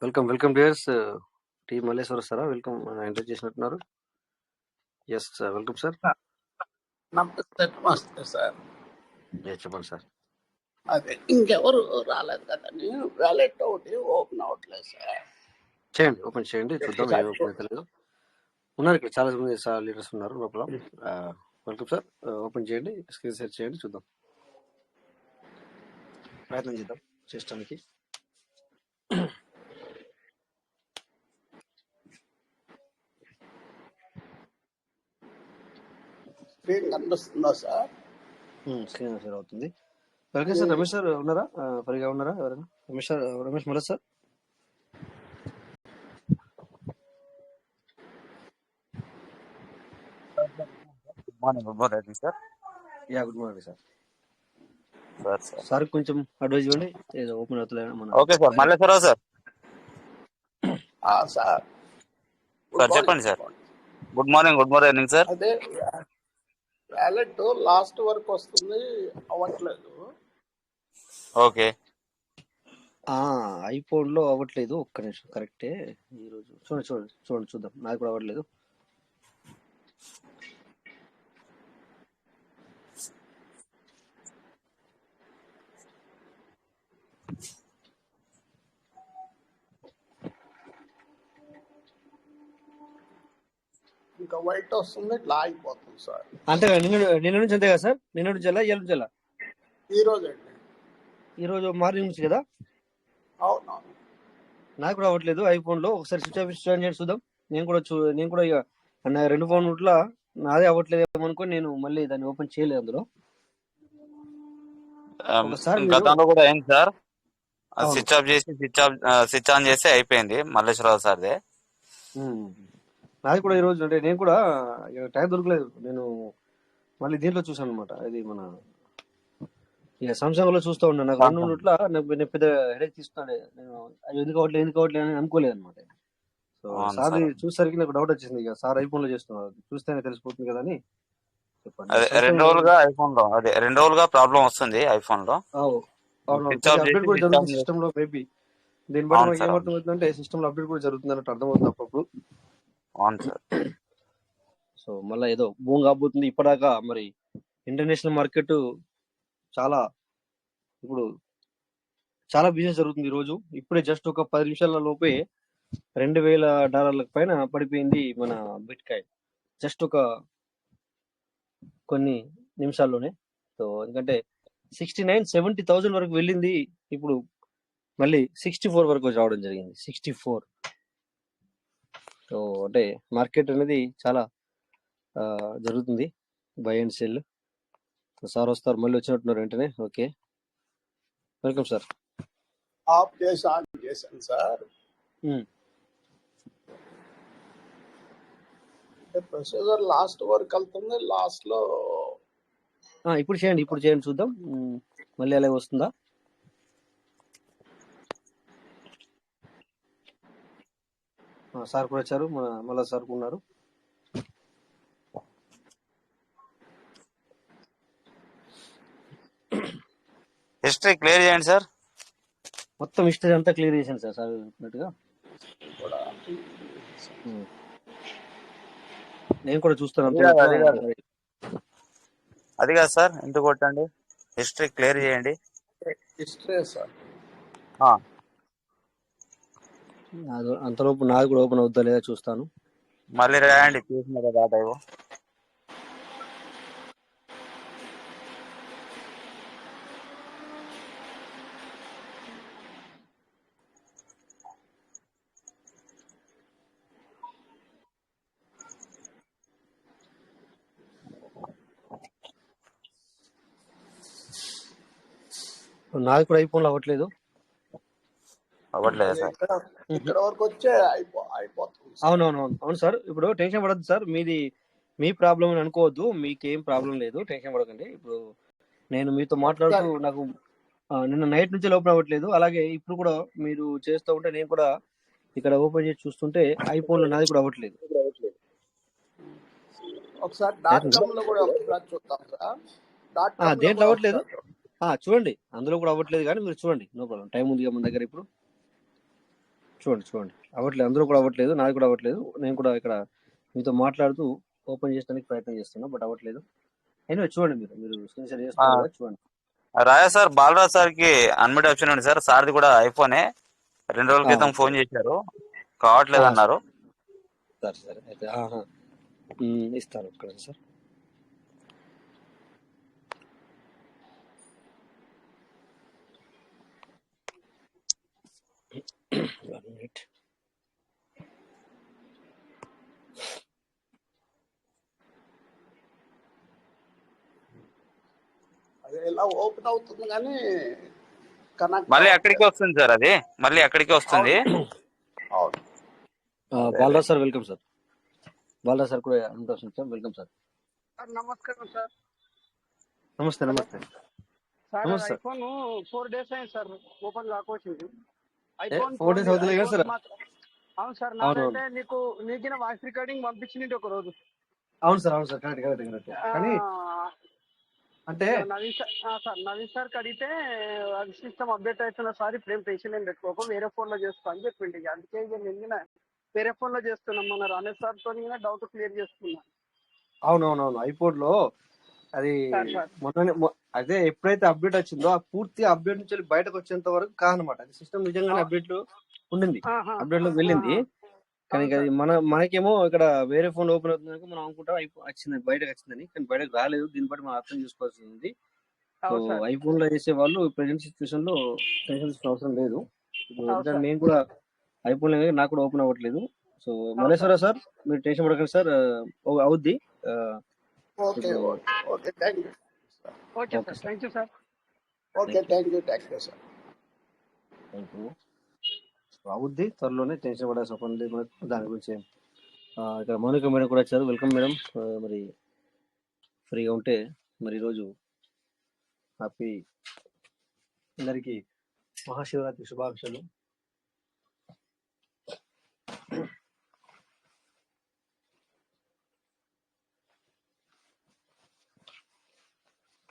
Welcome dears. T Malleswara సారా, welcome. Enter చేసినట్టున్నారు. Yes sir, welcome sir. నమస్తే సార్. చెప్పండి సార్. అదే ఇంకెవరు రాలేదు కదా, నేను వ్యాలెట్ ఒకటి ఓపెన్ అవ్వట్లేదు సార్. చేయండి, ఓపెన్ చేయండి, చూద్దాం ఏం ఓపెన్ అవుతలేదు. ఉన్నారు ఇక్కడ చాలా మంది లీడర్స్ ఉన్నారు లోపల. వెల్కమ్ సార్, ఓపెన్ చేయండి, స్క్రీన్ షేర్ చేయండి, చూద్దాం, ప్రయత్నం చేద్దాం చేయడానికి. స్క్రీన్ కనిపిస్తుందా సార్? స్క్రీన్ షేర్ అవుతుంది. Welcome sir. రమేష్ సార్ ఉన్నారా? ఫ్రీగా ఉన్నారా ఎవరైనా? Ramesh Malla sir. Good morning sir. Ya, good morning sir. Sir sir కొంచెం అడ్వైజ్ ఇవ్వండి, ఏదో ఓపెన్ అవుతలేదు మన. Okay sir, Malleswararao sir. Sir sir చెప్పండి సార్. Good morning sir. అదే వ్యాలెట్ లాస్ట్ వరకు వస్తుంది, అవ్వట్లేదు. ఓకే, ఐఫోన్ లో అవ్వట్లేదు. ఒక్క నిమిషం, కరెక్టే. ఈరోజు చూడండి చూద్దాం. నాకు కూడా అవ్వట్లేదు. ఇంకా వైట్ వస్తుంది, ఇట్లా ఆగిపోతుంది సార్. అంతే కదా, నిన్న నుంచి అంతే కదా సార్? నిన్న నుంచి ఎలా, ఇవాళ నుంచి ఎలా? ఈ రోజు అండి, ఈరోజు మార్నింగ్ నుంచి కదా? అవునవును. నాకు కూడా అవ్వట్లేదు ఐఫోన్ లో. ఒకసారి స్విచ్ ఆఫ్ చేయండి చూద్దాం. నేను కూడా ఇక నా 2 ఫోన్ ఇట్లా నాదే అవ్వట్లేదు అనుకో, నేను మళ్ళీ దాన్ని ఓపెన్ చేయలేదు అందులో. గతంలో కూడా అయింది సార్. స్విచ్ ఆఫ్ చేసి స్విచ్ ఆన్ చేసి అయిపోయింది మల్లేశ్వరరావు సార్దే. నాది కూడా ఈ రోజు, అంటే నేను కూడా టైం దొరకలేదు. నేను మళ్ళీ దీంట్లో చూసాను అనమాట. ఇది మన ఇక సామ్సంగ్ లో చూస్తూ ఉన్నాను. నాకు 2 ఇట్లా నాకు పెద్ద హెడేక్ తీస్తున్నాడు. నేను ఎందుకు అవ్వట్లేదు అని అనుకోలేదు అనమాట. సో సార్ చూసేసరికి నాకు డౌట్ వచ్చింది. ఇక సార్ ఐఫోన్ లో చేస్తున్నారు, చూస్తేనే తెలిసిపోతుంది కదా అని చెప్పండి. 2 రోజులుగా ప్రాబ్లం వస్తుంది ఐఫోన్ లో. అప్డేట్ కూడా జరుగుతుంది సిస్టమ్ లో. మేబీ దీన్ని బట్టి మనకి ఏమర్థమవుతుందంటే సిస్టమ్ లో అప్డేట్ కూడా జరుగుతుంది అన్నట్టు అర్థమవుతుంది అప్పుడు. అవును సార్. సో మళ్ళీ ఏదో భూమి కాబోతుంది. ఇప్పటిదాకా మరి ఇంటర్నేషనల్ మార్కెట్ ఇప్పుడు చాలా బిజినెస్ జరుగుతుంది ఈ రోజు. ఇప్పుడే జస్ట్ ఒక 10 నిమిషాల లోపే $2,000 పైన పడిపోయింది మన బిట్ కాయిన్, జస్ట్ ఒక కొన్ని నిమిషాల్లోనే. సో ఎందుకంటే 69-70,000 వరకు వెళ్ళింది. ఇప్పుడు మళ్ళీ 64 వరకు రావడం జరిగింది. 64. సో అంటే మార్కెట్ అనేది చాలా జరుగుతుంది, బై అండ్ సెల్. సార్ వస్తారు, మళ్ళీ వచ్చినట్టున్నారు వెంటనే. Okay, welcome sir. ఆఫ్ చేసి ఆన్ చేశాను సార్. ప్రొసీజర్ లాస్ట్ వరకు వెళ్తుంది. లాస్ట్ లో ఇప్పుడు చేయండి చూద్దాం మళ్ళీ అలాగే వస్తుందా. సార్ కూడా వచ్చారు, మళ్ళా సార్ ఉన్నారు. హిస్టరీ క్లియర్ చేయండి సార్. మొత్తం హిస్టరీ అంతా క్లియర్ చేశాను సార్ చెప్పినట్టుగా. నేను కూడా చూస్తాను. అది కాదు సార్, ఎందుకు కొట్టండి, హిస్టరీ క్లియర్ చేయండి. హిస్టరీ సార్ అంతలోపు నాది కూడా ఓపెన్ అవుతా లేదా చూస్తాను. మళ్ళీ రాయండి, చూసిన కదా ఇవ్వ. నాది కూడా ఐఫోన్ లో అవ్వట్లేదు సార్. ఇక్కడ వరకు వచ్చే అయిపోతుంది. అవును సార్. ఇప్పుడు టెన్షన్ పడద్దు సార్, మీ ప్రాబ్లం అని అనుకోవద్దు. మీకేం ప్రాబ్లం లేదు, టెన్షన్ పడకండి. ఇప్పుడు నేను మీతో మాట్లాడుతూ నాకు నిన్న నైట్ నుంచి ఓపెన్ అవ్వట్లేదు. అలాగే ఇప్పుడు కూడా మీరు చేస్తూ ఉంటే నేను కూడా ఇక్కడ ఓపెన్ చేసి చూస్తుంటే ఐఫోన్ లో నాది కూడా అవ్వట్లేదు. ఒకసారి .com లో కూడా చూద్దాం సార్. దేంట్లో అవ్వట్లేదు? చూడండి, అందులో కూడా అవ్వట్లేదు కానీ మీరు చూడండి, నో ప్రాబ్లం. టైం ఉంది మన దగ్గర ఇప్పుడు. చూడండి అవ్వట్లేదు, అందులో కూడా అవ్వట్లేదు, నాది కూడా అవ్వట్లేదు. నేను కూడా ఇక్కడ మీతో మాట్లాడుతూ ఓపెన్ చేయడానికి ప్రయత్నం చేస్తున్నా, బట్ అవ్వట్లేదు. ఎనివే చూడండి, మీరు స్క్రీన్ షేర్ ఆ, చేస్తున్నారు కదా, చూడండి. రాజా సార్, బాలరాజ్ సార్ కి అన్మిట్ ఆప్షన్ ఉంది సార్. సార్ది కూడా ఐఫోనే. 2 రోజుల క్రితం ఫోన్ చేశారు, కావట్లేదు అన్నారు. సరే అయితే ఇస్తాను ఇక్కడ సార్. అది ఎలా ఓపెన్ అవుతుంది కానీ కనెక్ట్ మళ్ళీ అక్కడికి వస్తుంది సార్, అది మళ్ళీ అక్కడికి వస్తుంది. అవును. Balaraj sir welcome sir. Balaraj sir కూడా admit sir, welcome sir. Sir నమస్కారం సార్. నమస్తే సార్ నమస్తే. ఐఫోన్ 4 days అయింది సార్ ఓపెన్ కాకొచ్చింది. 4 days అవుతుంది కదా సార్? అవును సార్, నాకైతే నీకు వాయిస్ రికార్డింగ్ పంపించింది ఒక రోజు. అవును సార్, కరెక్ట్. కానీ అంటే నవీన్ సార్ అడిగితే అది సిస్టమ్ అప్డేట్ అవుతున్న సార్, ఇప్పుడేం టెన్షన్ ఏం పెట్టుకోకు, వేరే ఫోన్ లో చేసుకో అని చెప్పింది. అందుకే నిన్న వేరే ఫోన్ లో చేస్తున్నాం. మన రమేష్ సార్ తో డౌట్ క్లియర్ చేసుకున్నాను. అవునవునవును, ఐపోడ్ లో అది అదే ఎప్పుడైతే అప్డేట్ వచ్చిందో ఆ పూర్తి అప్డేట్ నుంచి బయటకు వచ్చేంత వరకు కాదనమాట. అది సిస్టమ్ నిజంగానే అప్డేట్ లో ఉండింది, అప్డేట్ లో వెళ్ళింది. కానీ అది మనకేమో ఇక్కడ వేరే ఫోన్ ఓపెన్ అవుతుంది మనం అనుకుంటాం వచ్చిందని, బయటకు వచ్చిందని. కానీ బయటకు రాలేదు. దీన్ని బట్టి మనం అర్థం చేసుకోవాల్సి ఉంది. సో ఐఫోన్ లో చేసే వాళ్ళు ప్రెసెంట్ సిచ్యువేషన్ లో టెన్షన్ తీసుకోవాల్సిన అవసరం లేదు. ఎందుకంటే నేను కూడా ఐఫోన్ లో నాకు కూడా ఓపెన్ అవ్వట్లేదు. సో మల్లేశ్వర సార్, మీరు టెన్షన్ పడకండి సార్, అవుద్ది. Okay thank you. Okay sir, thank you sir. Okay thank you sir. అవుద్ది త్వరలోనే, టెన్షన్ పడాల్సిన పని లేదు మనకు దాని గురించి. ఇక్కడ మౌనిక మేడం కూడా వచ్చారు, వెల్కమ్ మేడం. మరి ఫ్రీగా ఉంటే మరి ఈరోజు హ్యాపీ అందరికీ మహాశివరాత్రి శుభాకాంక్షలు.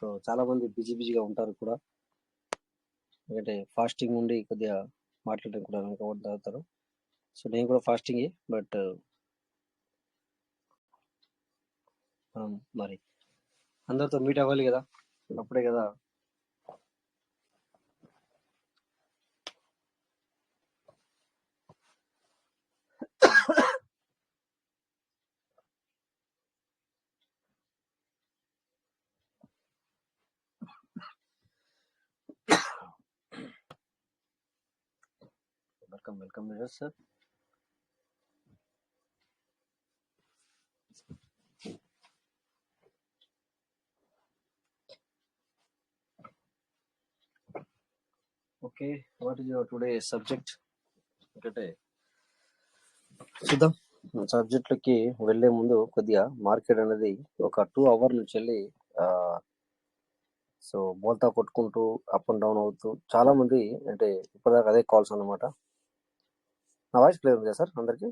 సో చాలా మంది బిజీగా ఉంటారు కూడా, ఎందుకంటే ఫాస్టింగ్ ఉండి కొద్దిగా మాట్లాడడం కూడా తాగుతారు. సో నేను కూడా ఫాస్టింగే, బట్ మనం మరి అందరితో మీట్ అవ్వాలి కదా, అప్పుడే కదా welcome sir. Okay, what is your today subject? ఎందుకంటే చూద్దాం, సబ్జెక్ట్ లోకి వెళ్లే ముందు కొద్దిగా మార్కెట్ అనేది ఒక 2 hours నుంచి వెళ్ళి సో బోల్తా కొట్టుకుంటూ అప్ అండ్ డౌన్ అవుతూ చాలా మంది, అంటే ఇప్పటిదాకా అదే కాల్స్ అన్నమాట. నా వాయిస్ క్లియర్ ఉంది కదా సార్ అందరికి?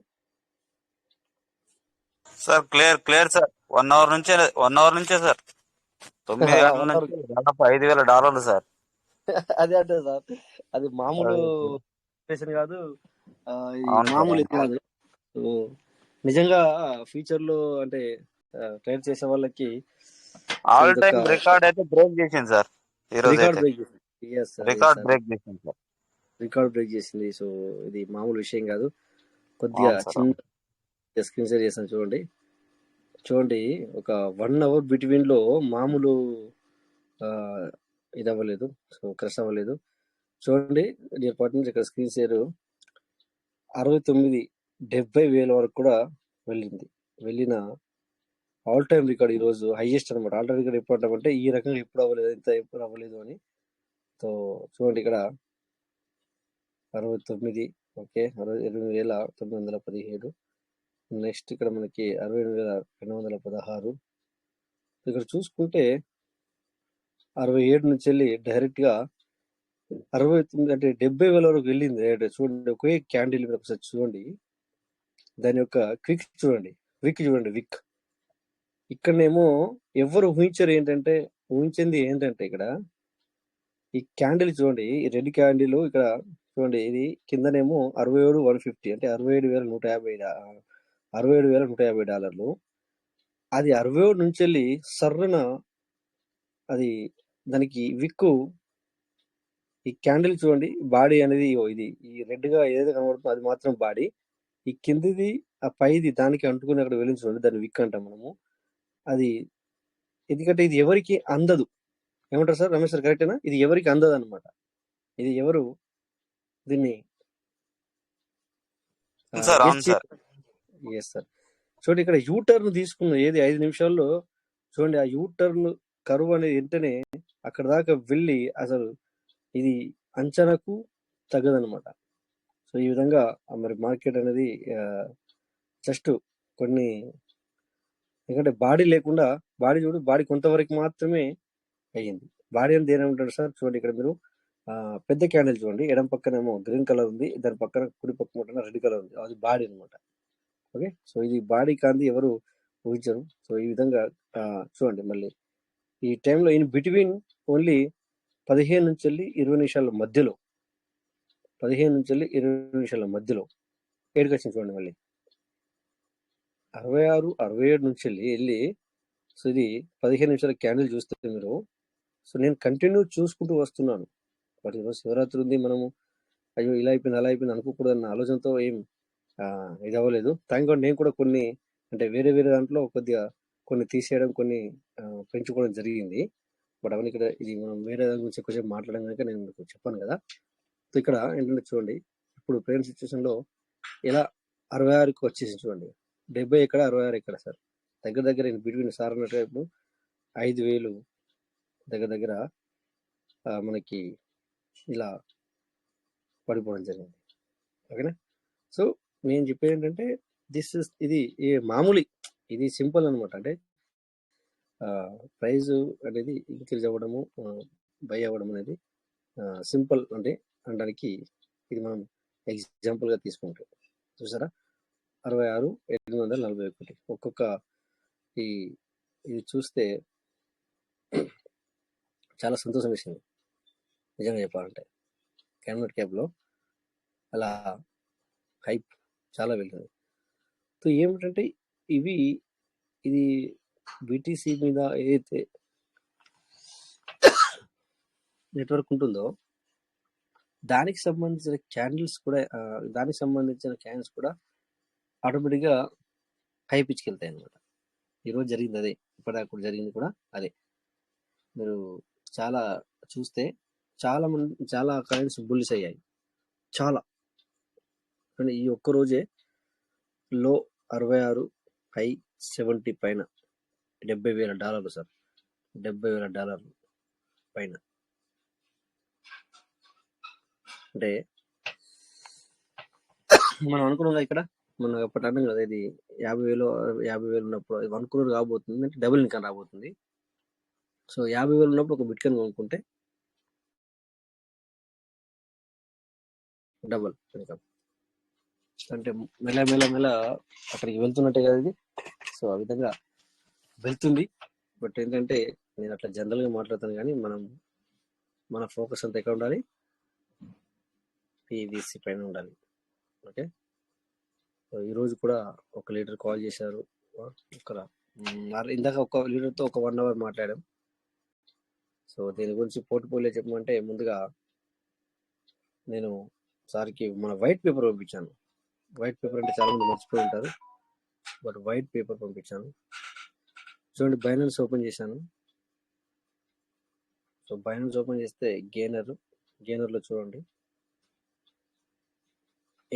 Sir clear sir. 1 hour నుంచే సార్, 9 గంటల నుంచి దాదాపు $5,000 సార్. అదే అంటే సార్, అది మామూలు సిచ్యువేషన్ కాదు, మామూలు ఇది కాదు. నిజంగా ఫ్యూచర్ లో అంటే ట్రేడ్ చేసే వాళ్ళకి ఆల్ టైమ్ రికార్డ్ అయితే బ్రేక్ చేసింది సార్. ఈ రోజు రికార్డ్ బ్రేక్ చేసింది. సో ఇది మామూలు విషయం కాదు. కొద్దిగా చిన్న స్క్రీన్ షేర్ చేస్తాను చూడండి. ఒక 1 hour బిట్వీన్ లో మామూలు ఇది అవ్వలేదు, సో క్రష్ అవ్వలేదు. చూడండి డియర్ పార్ట్నర్స్, ఇక్కడ స్క్రీన్ షేర్ 69,70,000 వరకు కూడా వెళ్ళిన ఆల్ టైమ్ రికార్డ్ ఈ రోజు హైయెస్ట్ అనమాట. ఆల్ టైమ్ రికార్డ్ ఎప్పుడు అంటామంటే ఈ రకంగా ఎప్పుడు అవ్వలేదు, ఎప్పుడు అవ్వలేదు అని. సో చూడండి ఇక్కడ 69, ఓకే, 68,917. నెక్స్ట్ ఇక్కడ మనకి 68,216. ఇక్కడ చూసుకుంటే 67 నుంచి వెళ్ళి డైరెక్ట్ గా 69 అంటే 70,000 వరకు వెళ్ళింది. చూడండి, ఒకే క్యాండిల్ మీద ఒకసారి చూడండి, దాని యొక్క క్విక్ చూడండి, విక్. ఇక్కడనేమో ఎవరు ఊహించింది ఏంటంటే ఇక్కడ ఈ క్యాండిల్ చూడండి, ఈ రెడ్ క్యాండిల్ ఇక్కడ చూడండి, ఇది కిందనేమో 67,150 అంటే $67,150. అది 67 నుంచి వెళ్ళి సర్రున అది దానికి విక్కు ఈ క్యాండిల్ చూడండి, బాడీ అనేది ఇది ఈ రెడ్ గా ఏదైతే కనబడుతుందో అది మాత్రం బాడీ. ఈ కిందిది ఆ పైది దానికి అంటుకుని అక్కడ వెళ్ళి చూడండి, దాన్ని విక్ అంటాం మనము. అది ఎందుకంటే ఇది ఎవరికి అందదు. ఏమంటారు సార్ రమేష్ సార్, కరెక్టేనా? ఇది ఎవరికి అందదు అనమాట. ఇది ఎవరు దీన్ని సార్ గెస్ అవును సార్. Yes sir. చూడండి ఇక్కడ యూ టర్న్ తీసుకున్న ఏది 5 నిమిషాల్లో చూడండి, ఆ యూ టర్న్ కరువు అనేది వెంటనే అక్కడ దాకా వెళ్ళి అసలు ఇది అంచనాకు తగ్గదనమాట. సో ఈ విధంగా మరి మార్కెట్ అనేది జస్ట్ కొన్ని, ఎందుకంటే బాడీ లేకుండా, బాడీ కొంతవరకు మాత్రమే అయ్యింది. బాడీ అని దేని ఉంటాడు సార్? చూడండి ఇక్కడ మీరు పెద్ద క్యాండిల్ చూడండి, ఎడం పక్కనేమో గ్రీన్ కలర్ ఉంది, దాని పక్కన కుడి పక్కన రెడ్ కలర్ ఉంది, అది బాడీ అనమాట. ఓకే, సో ఇది బాడీ కాంతి ఎవరు ఊహించరు. సో ఈ విధంగా చూడండి మళ్ళీ ఈ టైంలో ఇన్ బిట్వీన్ ఓన్లీ 15 నుంచి వెళ్ళి 20 నిమిషాల మధ్యలో, 15 నుంచి వెళ్ళి 20 నిమిషాల మధ్యలో ఏడుకి వచ్చింది చూడండి. మళ్ళీ 66, 67 నుంచి వెళ్ళి సో ఇది 15 నిమిషాల క్యాండిల్ చూస్తే మీరు, సో నేను కంటిన్యూ చూసుకుంటూ వస్తున్నాను. బట్ ఈరోజు శివరాత్రి ఉంది, మనము అయ్యో ఇలా అయిపోయింది అలా అయిపోయింది అనుకోకూడదు అన్న ఆలోచనతో ఏం ఇది అవ్వలేదు. థ్యాంక్ గాడ్ నేను కూడా కొన్ని అంటే వేరే దాంట్లో కొద్దిగా కొన్ని తీసేయడం, కొన్ని పెంచుకోవడం జరిగింది. బట్ అవన్నీ ఇక్కడ ఇది మనం వేరే దాని గురించి ఎక్కువసేపు మాట్లాడడం కనుక నేను మీకు చెప్పాను కదా. సో ఇక్కడ ఏంటంటే చూడండి, ఇప్పుడు ప్రెజెంట్ సిచ్యువేషన్లో ఎలా 66కి వచ్చేసి చూడండి, 70 ఎక్కడ 66 ఎక్కడ సార్, దగ్గర బిట్వీన్ సార్ అన్నట్టు ఇప్పుడు 5,000 దగ్గర మనకి ఇలా పడిపోవడం జరిగింది. ఓకేనా? సో నేను చెప్పేది ఏంటంటే ఇది మామూలు, ఇది సింపుల్ అనమాట. అంటే ప్రైజ్ అనేది ఇంక్రీజ్ అవ్వడము, బై అవ్వడం అనేది సింపుల్ అంటే అనడానికి ఇది మనం ఎగ్జాంపుల్గా తీసుకుంటాం. చూసారా, 66,841 ఒక్కొక్క ఇది చూస్తే చాలా సంతోషం వేసింది నిజంగా చెప్పాలంటే. క్యాన్వర్ట్ క్యాప్లో అలా హైప్ చాలా వెళ్ళింది. సో ఏమిటంటే ఇది బీటీసీ మీద ఏదైతే నెట్వర్క్ ఉంటుందో దానికి సంబంధించిన క్యాండిల్స్ కూడా ఆటోమేటిక్గా హై పిచ్కి వెళ్తాయి అనమాట. ఈరోజు జరిగింది అదే, ఇప్పటిదాకా కూడా జరిగింది కూడా అదే. మీరు చాలా చూస్తే చాలా కాయిన్స్ బుల్లిస్ అయ్యాయి చాలా. ఈ ఒక్కరోజే లో 66, హై 70 పైన, $70,000 సార్, $70,000 పైన. అంటే మనం అనుకున్నాం ఇక్కడ, మనం అప్పటి అన్నాం కదా, ఇది 50,000 ఉన్నప్పుడు 1 crore కాబోతుంది అంటే డబుల్ ఇన్కమ్ రాబోతుంది. సో 50,000 ఉన్నప్పుడు ఒక బిట్కాయిన్ కొనుక్కుంటే డబుల్ ఇన్కమ్ అంటే మెల్ల అక్కడికి వెళ్తున్నట్టే కదా ఇది. సో ఆ విధంగా వెళ్తుంది. బట్ ఏంటంటే నేను అట్లా జనరల్గా మాట్లాడతాను, కానీ మన ఫోకస్ అంతా ఎక్కడ ఉండాలి? పీవీసీ పైన ఉండాలి. ఓకే, ఈరోజు కూడా ఒక లీడర్ కాల్ చేశారు. ఇందాక ఒక లీడర్తో ఒక 1 hour మాట్లాడాం. సో దీని గురించి పోర్ట్ఫోలియో చెప్పమంటే ముందుగా నేను సార్కి మన వైట్ పేపర్ పంపించాను. వైట్ పేపర్ అంటే చాలా మంది మర్చిపోయి ఉంటారు, బట్ వైట్ పేపర్ పంపించాను. చూడండి, బైనాన్స్ ఓపెన్ చేశాను. సో బైనాన్స్ ఓపెన్ చేస్తే గేనర్లో చూడండి,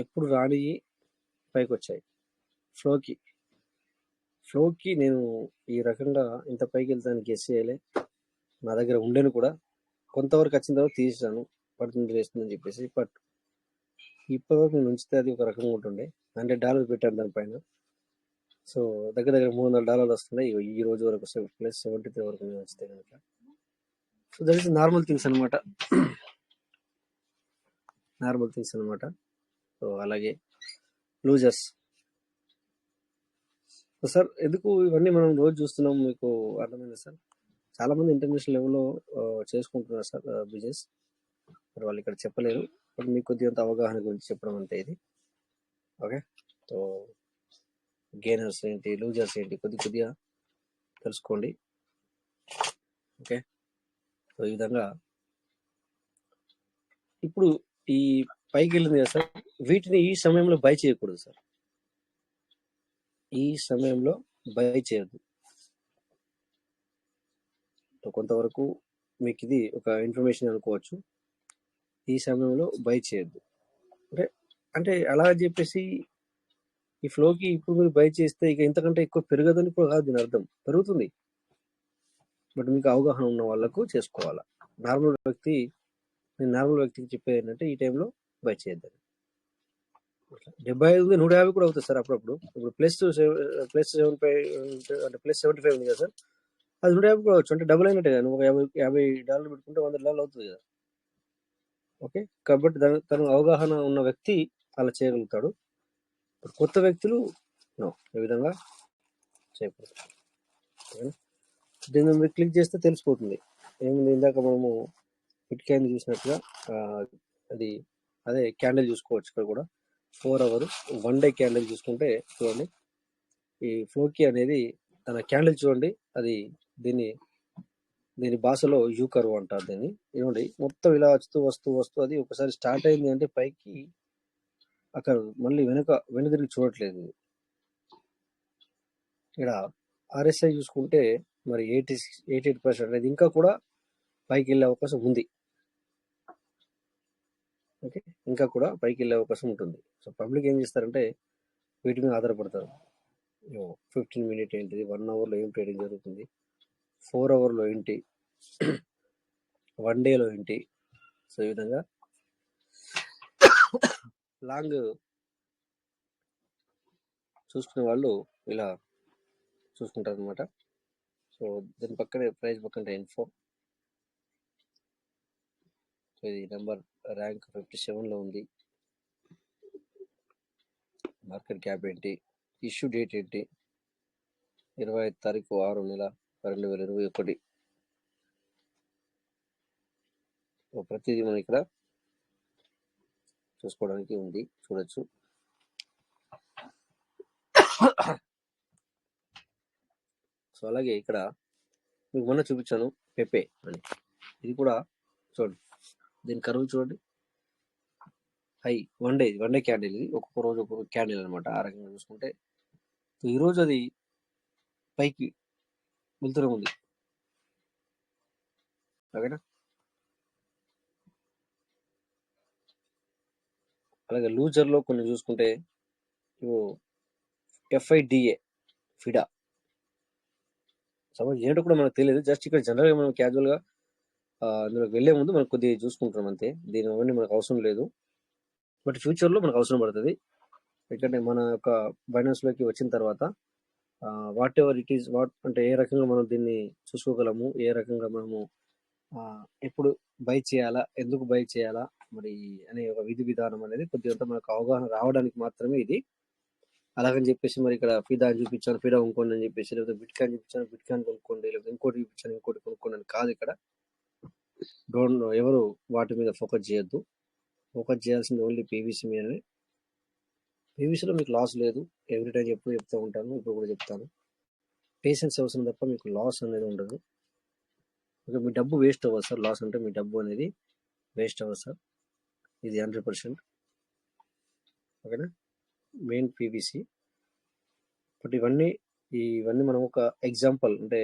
ఎప్పుడు రాని పైకి వచ్చాయి. ఫ్లోకి నేను ఈ రకంగా ఇంత పైకి వెళ్తాను గెస్ చేయలే. నా దగ్గర ఉండేను కూడా, కొంతవరకు వచ్చిన తర్వాత తీసేసాను, పడుతుంది వేస్తుందని చెప్పేసి. బట్ ఇప్పటివరకు నేను ఉంచితే అది ఒక రకంగా ఉంటుండే. $100 పెట్టాను దానిపైన. సో దగ్గర $300 వస్తున్నాయి ఈ రోజు వరకు, ప్లస్ 73 వరకు నేను ఉంచితే కనుక. So that is normal things అనమాట. సో అలాగే లూజర్స్ సార్, ఎందుకు ఇవన్నీ మనం రోజు చూస్తున్నాం మీకు అర్థమైంది సార్? చాలా మంది ఇంటర్నేషనల్ లెవెల్లో చేసుకుంటున్నారు సార్ బిజినెస్. మరి వాళ్ళు ఇక్కడ చెప్పలేరు, బట్ మీకు కొద్దిగా అవగాహన గురించి చెప్పడం అంతే ఇది. ఓకే, సో గెయినర్స్ ఏంటి, లూజర్స్ ఏంటి కొద్దిగా తెలుసుకోండి. ఓకే, సో ఈ విధంగా ఇప్పుడు ఈ పైకి వెళ్ళింది కదా సార్, వీటిని ఈ సమయంలో బై చేయకూడదు సార్. ఈ సమయంలో బై చేయొద్దు. సో కొంతవరకు మీకు ఇది ఒక ఇన్ఫర్మేషన్ అనుకోవచ్చు. ఈ సమయంలో బై చేయొద్దు అంటే అంటే అలా అని చెప్పేసి ఈ ఫ్లోకి ఇప్పుడు మీరు బై చేస్తే ఇక ఇంతకంటే ఎక్కువ పెరగదని కూడా కాదు దీని అర్థం. పెరుగుతుంది, బట్ మీకు అవగాహన ఉన్న వాళ్ళకు చేసుకోవాలా. నేను నార్మల్ వ్యక్తికి చెప్పేది ఏంటంటే ఈ టైంలో బై చేయొద్దని. 75 150 కూడా అవుతుంది సార్ అప్పుడప్పుడు. ఇప్పుడు +75 అంటే +75 ఉంది కదా సార్, అది 150 కూడా అవచ్చు. అంటే డబుల్ అయినట్టే కదా. ఒక $50 పెట్టుకుంటే $100 అవుతుంది కదా. ఓకే, కాబట్టి తను అవగాహన ఉన్న వ్యక్తి అలా చేయగలుగుతాడు. కొత్త వ్యక్తులు ఈ విధంగా చేయకూడదు. దీన్ని మీరు క్లిక్ చేస్తే తెలిసిపోతుంది ఏముంది. ఇందాక మనము బిట్ కాయిన్ చూసినట్టుగా అదే క్యాండిల్ చూసుకోవచ్చు. ఇక్కడ కూడా 4 hours 1 day క్యాండిల్ చూసుకుంటే చూడండి, ఈ ఫ్లోకి అనేది తన క్యాండిల్ చూడండి, అది దీని భాషలో యూ కర్వ్ అంటారు దీన్ని. ఇవ్వండి, మొత్తం ఇలా వస్తూ అది ఒకసారి స్టార్ట్ అయింది అంటే పైకి అక్కడ మళ్ళీ వెనుదిరిగి చూడట్లేదు. ఇక్కడ RSI చూసుకుంటే మరి 88% అనేది ఇంకా కూడా పైకి వెళ్ళే అవకాశం ఉంది. ఓకే, ఇంకా కూడా పైకి వెళ్ళే అవకాశం ఉంటుంది. సో పబ్లిక్ ఏం చేస్తారంటే వీటి మీద ఆధారపడతారు. 15 minute ఏంటిది, 1 hourలో ఏం ట్రేడింగ్ జరుగుతుంది, 4 hourలో ఏంటి, 1 dayలో ఏంటి. సో ఈ విధంగా లాంగ్ చూసుకునే వాళ్ళు ఇలా చూసుకుంటారు అనమాట. సో దీని పక్కనే ప్రైస్ పక్కన ఇన్ఫో. సో ఇది నెంబర్ ర్యాంక్ 57లో ఉంది. మార్కెట్ క్యాప్ ఏంటి, ఇష్యూ డేట్ ఏంటి, 25 తారీఖు 6 నెల 2021. ప్రతిదీ మనం ఇక్కడ చూసుకోవడానికి ఉంది, చూడొచ్చు. సో అలాగే ఇక్కడ మీకు మొన్న చూపించాను పెపే అని, ఇది కూడా చూడండి. దీని కరువు చూడండి, హై వన్ డే క్యాండిల్. ఇది ఒక్కొక్క రోజు ఒక్కొక్క క్యాండిల్ అనమాట. ఆ రకంగా చూసుకుంటే ఈరోజు అది పైకి వెళ్తూనే ఉంది. ఓకేనా, అలాగే లూజర్లో కొన్ని చూసుకుంటే FIDA ఫిడా సపోజ్ ఏంటో కూడా మనకు తెలియదు. జస్ట్ ఇక్కడ జనరల్గా మనం క్యాజువల్గా అందులోకి వెళ్ళే ముందు మనకు కొద్దిగా చూసుకుంటాం అంతే. దీని అవన్నీ మనకు అవసరం లేదు, బట్ ఫ్యూచర్లో మనకు అవసరం పడుతుంది. ఎందుకంటే మన యొక్క బైనాన్స్లోకి వచ్చిన తర్వాత వాట్ ఎవర్ ఇట్ ఈస్ అంటే ఏ రకంగా మనం దీన్ని చూసుకోగలము, ఏ రకంగా మనము ఎప్పుడు బై చేయాలా, ఎందుకు బై చేయాలా మరి అనే ఒక విధి విధానం అనేది కొద్దిగా మనకు అవగాహన రావడానికి మాత్రమే ఇది. అలాగని చెప్పేసి మరి ఇక్కడ ఫిదా అని చూపించాను, ఫిదా కొనుక్కోండి అని చెప్పేసి, లేకపోతే బిట్ కాయిన్ చూపించాను, బిట్ కాయిన్ కొనుక్కోండి, లేకపోతే ఇంకోటి చూపించాను, ఇంకోటి కొనుక్కోండి అని కాదు. ఇక్కడ ఎవరు వాటి మీద ఫోకస్ చేయొద్దు. ఫోకస్ చేయాల్సింది ఓన్లీ PVC మీదనే. PVCలో మీకు లాస్ లేదు. ఎవ్రీ టైం ఎప్పుడు చెప్తూ ఉంటాను, ఇప్పుడు కూడా చెప్తాను. పేషెన్స్ అవసరం తప్ప మీకు లాస్ అనేది ఉండదు. ఓకే, మీ డబ్బు వేస్ట్ అవ్వదు సార్. లాస్ అంటే మీ డబ్బు అనేది వేస్ట్ అవ్వదు సార్, ఇది 100%. ఓకేనా, మెయిన్ PVC. బట్ ఇవన్నీ మనం ఒక ఎగ్జాంపుల్ అంటే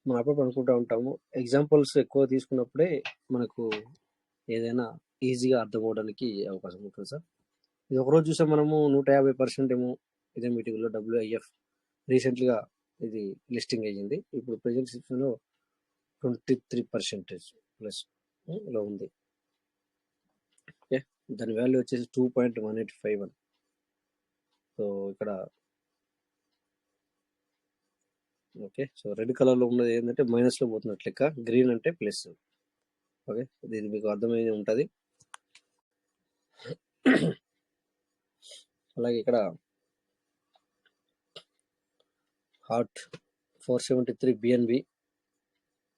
మనం అప్పుడప్పుడు అనుకుంటూ ఉంటాము. ఎగ్జాంపుల్స్ ఎక్కువ తీసుకున్నప్పుడే మనకు ఏదైనా ఈజీగా అర్థం అవడానికి అవకాశం ఉంటుంది సార్. ఇది ఒకరోజు చూసాం మనము 150% ఏమో ఇదే మీటింగ్లో WIF రీసెంట్గా ఇది లిస్టింగ్ అయ్యింది. ఇప్పుడు ప్రెజెంట్ సిచ్యువేషన్లో 23% ప్లస్ ఇలా ఉంది. ఓకే, దాని వాల్యూ వచ్చేసి 2.1851. సో ఇక్కడ ఓకే, సో రెడ్ కలర్లో ఉన్నది ఏంటంటే మైనస్లో పోతున్నట్లు లెక్క, గ్రీన్ అంటే ప్లస్. ఓకే, ఇది మీకు అర్థమైంది ఉంటుంది. అలాగే ఇక్కడ హాట్ 473 BNB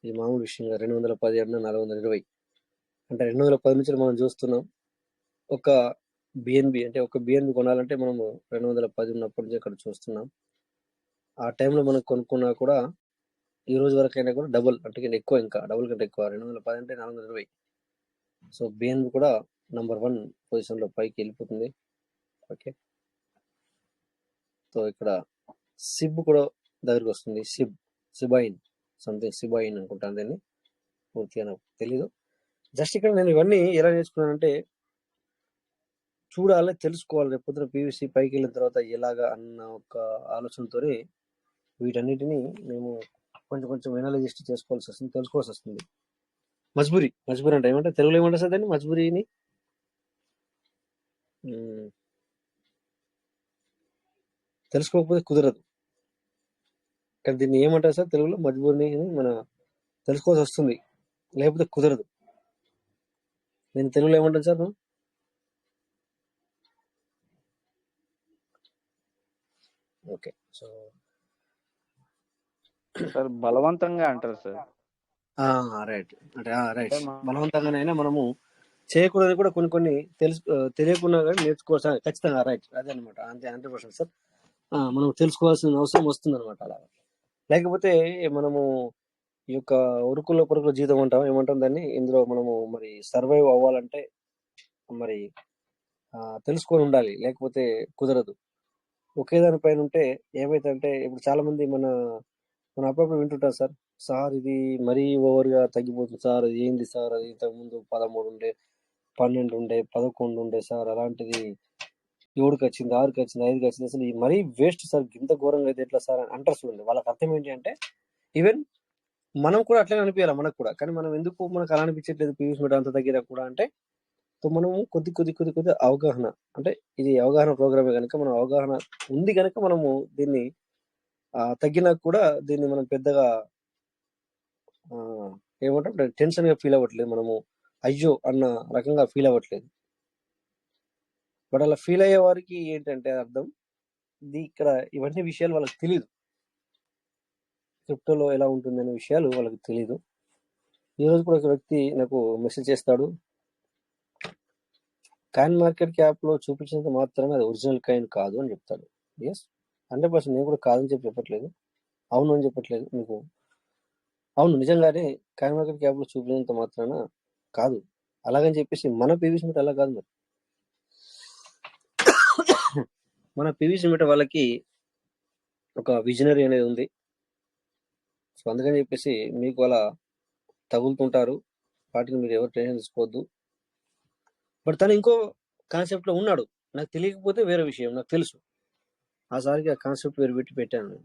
ఇది మామూలు విషయం 210 అన్న 420 అంటే 210 నుంచి మనం చూస్తున్నాం. ఒక బిఎన్బి అంటే ఒక బిఎన్బి కొనాలంటే మనము 210 ఉన్నప్పటి నుంచి అక్కడ చూస్తున్నాం. ఆ టైంలో మనం కొనుక్కున్నా కూడా ఈ రోజు వరకైనా కూడా డబుల్ అంటే ఎక్కువ, ఇంకా డబుల్ కంటే ఎక్కువ 210 అంటే 420. సో బిఎన్బి కూడా నంబర్ 1 పొజిషన్లో పైకి వెళ్ళిపోతుంది. ఓకే, సో ఇక్కడ సిబ్ కూడా దగ్గరికి వస్తుంది. సిబాయిన్ సంథింగ్ సిబాయిన్ అనుకుంటాను, దాన్ని పూర్తిగా నాకు తెలీదు. జస్ట్ ఇక్కడ నేను ఇవన్నీ ఎలా నేర్చుకున్నానంటే చూడాలి, తెలుసుకోవాలి, రేపు పొద్దున పీవీసీ పైకి వెళ్ళిన తర్వాత ఎలాగా అన్న ఒక ఆలోచనతోనే వీటన్నిటిని మేము కొంచెం కొంచెం ఎనాలజిస్ట్ చేసుకోవాల్సి వస్తుంది, తెలుసుకోవాల్సి వస్తుంది. మజ్బూరి అంటే ఏమంటే తెలుగులో ఏమంటారు సార్ దాన్ని? మజ్బూరిని తెలుసుకోకపోతే కుదరదు, కానీ దీన్ని ఏమంటారు సార్ తెలుగులో? మజ్బూరిని మన తెలుసుకోవాల్సి వస్తుంది, లేకపోతే కుదరదు. నేను తెలుగులో ఏమంటాను సార్? ఓకే, సో సార్ బలవంతంగా అంటారు సార్. రైట్ అంటే రైట్, అంటే బలవంతంగానైనా మనము చేయకూడదు కూడా కొన్ని తెలియకుండా కానీ నేర్చుకోవాలి ఖచ్చితంగా. రైట్, అదే అనమాట, అంతే 100% సార్. మనం తెలుసుకోవాల్సిన అవసరం వస్తుంది అనమాట. అలా లేకపోతే మనము ఈ యొక్క ఉరుకుల పొరుకుల జీవితం అంటాం, ఏమంటాం దాన్ని, ఇందులో మనము మరి సర్వైవ్ అవ్వాలంటే మరి తెలుసుకొని ఉండాలి, లేకపోతే కుదరదు. ఒకే దానిపైన ఉంటే ఏమైతే అంటే ఇప్పుడు చాలా మంది మన అప్పుడప్పుడు వింటుంటారు సార్, సార్ ఇది మరీ ఓవర్గా తగ్గిపోతుంది సార్, ఏంది సార్ అది ఇంతకుముందు 13 ఉండే, 12 ఉండే, 11 ఉండే సార్, అలాంటిది 7కి వచ్చింది, 6కి వచ్చింది, 5కి వచ్చింది, అసలు మరీ వేస్ట్ సార్, ఇంత ఘోరంగా అయితే ఎట్లా సార్ అని అంటారు. చూడండి, వాళ్ళకి అర్థం ఏంటి అంటే ఈవెన్ మనం కూడా అట్లనే అనిపించాలి మనకు కూడా, కానీ మనం ఎందుకు మనకు అలా అనిపించట్లేదు పీయూష్ మీటర్ అంత తగ్గినా కూడా అంటే, సో మనము కొద్ది అవగాహన, అంటే ఇది అవగాహన ప్రోగ్రామే కనుక మనం అవగాహన ఉంది కనుక మనము దీన్ని తగ్గినా కూడా దీన్ని మనం పెద్దగా ఏమంటాం టెన్షన్ గా ఫీల్ అవ్వట్లేదు, మనము అయ్యో అన్న రకంగా ఫీల్ అవ్వట్లేదు. బట్ అలా ఫీల్ అయ్యే వారికి ఏంటంటే అర్థం, ఇక్కడ ఇవన్నీ విషయాలు వాళ్ళకి తెలియదు, క్రిప్టోలో ఎలా ఉంటుంది అనే విషయాలు వాళ్ళకి తెలియదు. ఈరోజు కూడా ఒక వ్యక్తి నాకు మెసేజ్ చేస్తాడు, కాయిన్ మార్కెట్ క్యాప్ లో చూపించినంత మాత్రమే అది ఒరిజినల్ కాయిన్ కాదు అని చెప్తాడు. ఎస్, 100% నేను కూడా కాదని చెప్పట్లేదు, అవును అని చెప్పట్లేదు మీకు. అవును, నిజంగానే కాయిన్ మార్కెట్ క్యాప్ లో చూపించినంత మాత్రాన కాదు, అలాగని చెప్పేసి మన పీవీసీ మీటర్ అలా కాదు. మరి మన పీవీసీ మీటర్ వాళ్ళకి ఒక విజనరీ అనేది ఉంది. సో అందుకని చెప్పేసి మీకు అలా తగులుతుంటారు, వాటిని మీరు ఎవరు టెన్షన్ తీసుకోవద్దు. బట్ తను ఇంకో కాన్సెప్ట్ లో ఉన్నాడు, నాకు తెలియకపోతే వేరే విషయం, నాకు తెలుసు. ఆ సారికి ఆ కాన్సెప్ట్ వేరు పెట్టి పెట్టాను.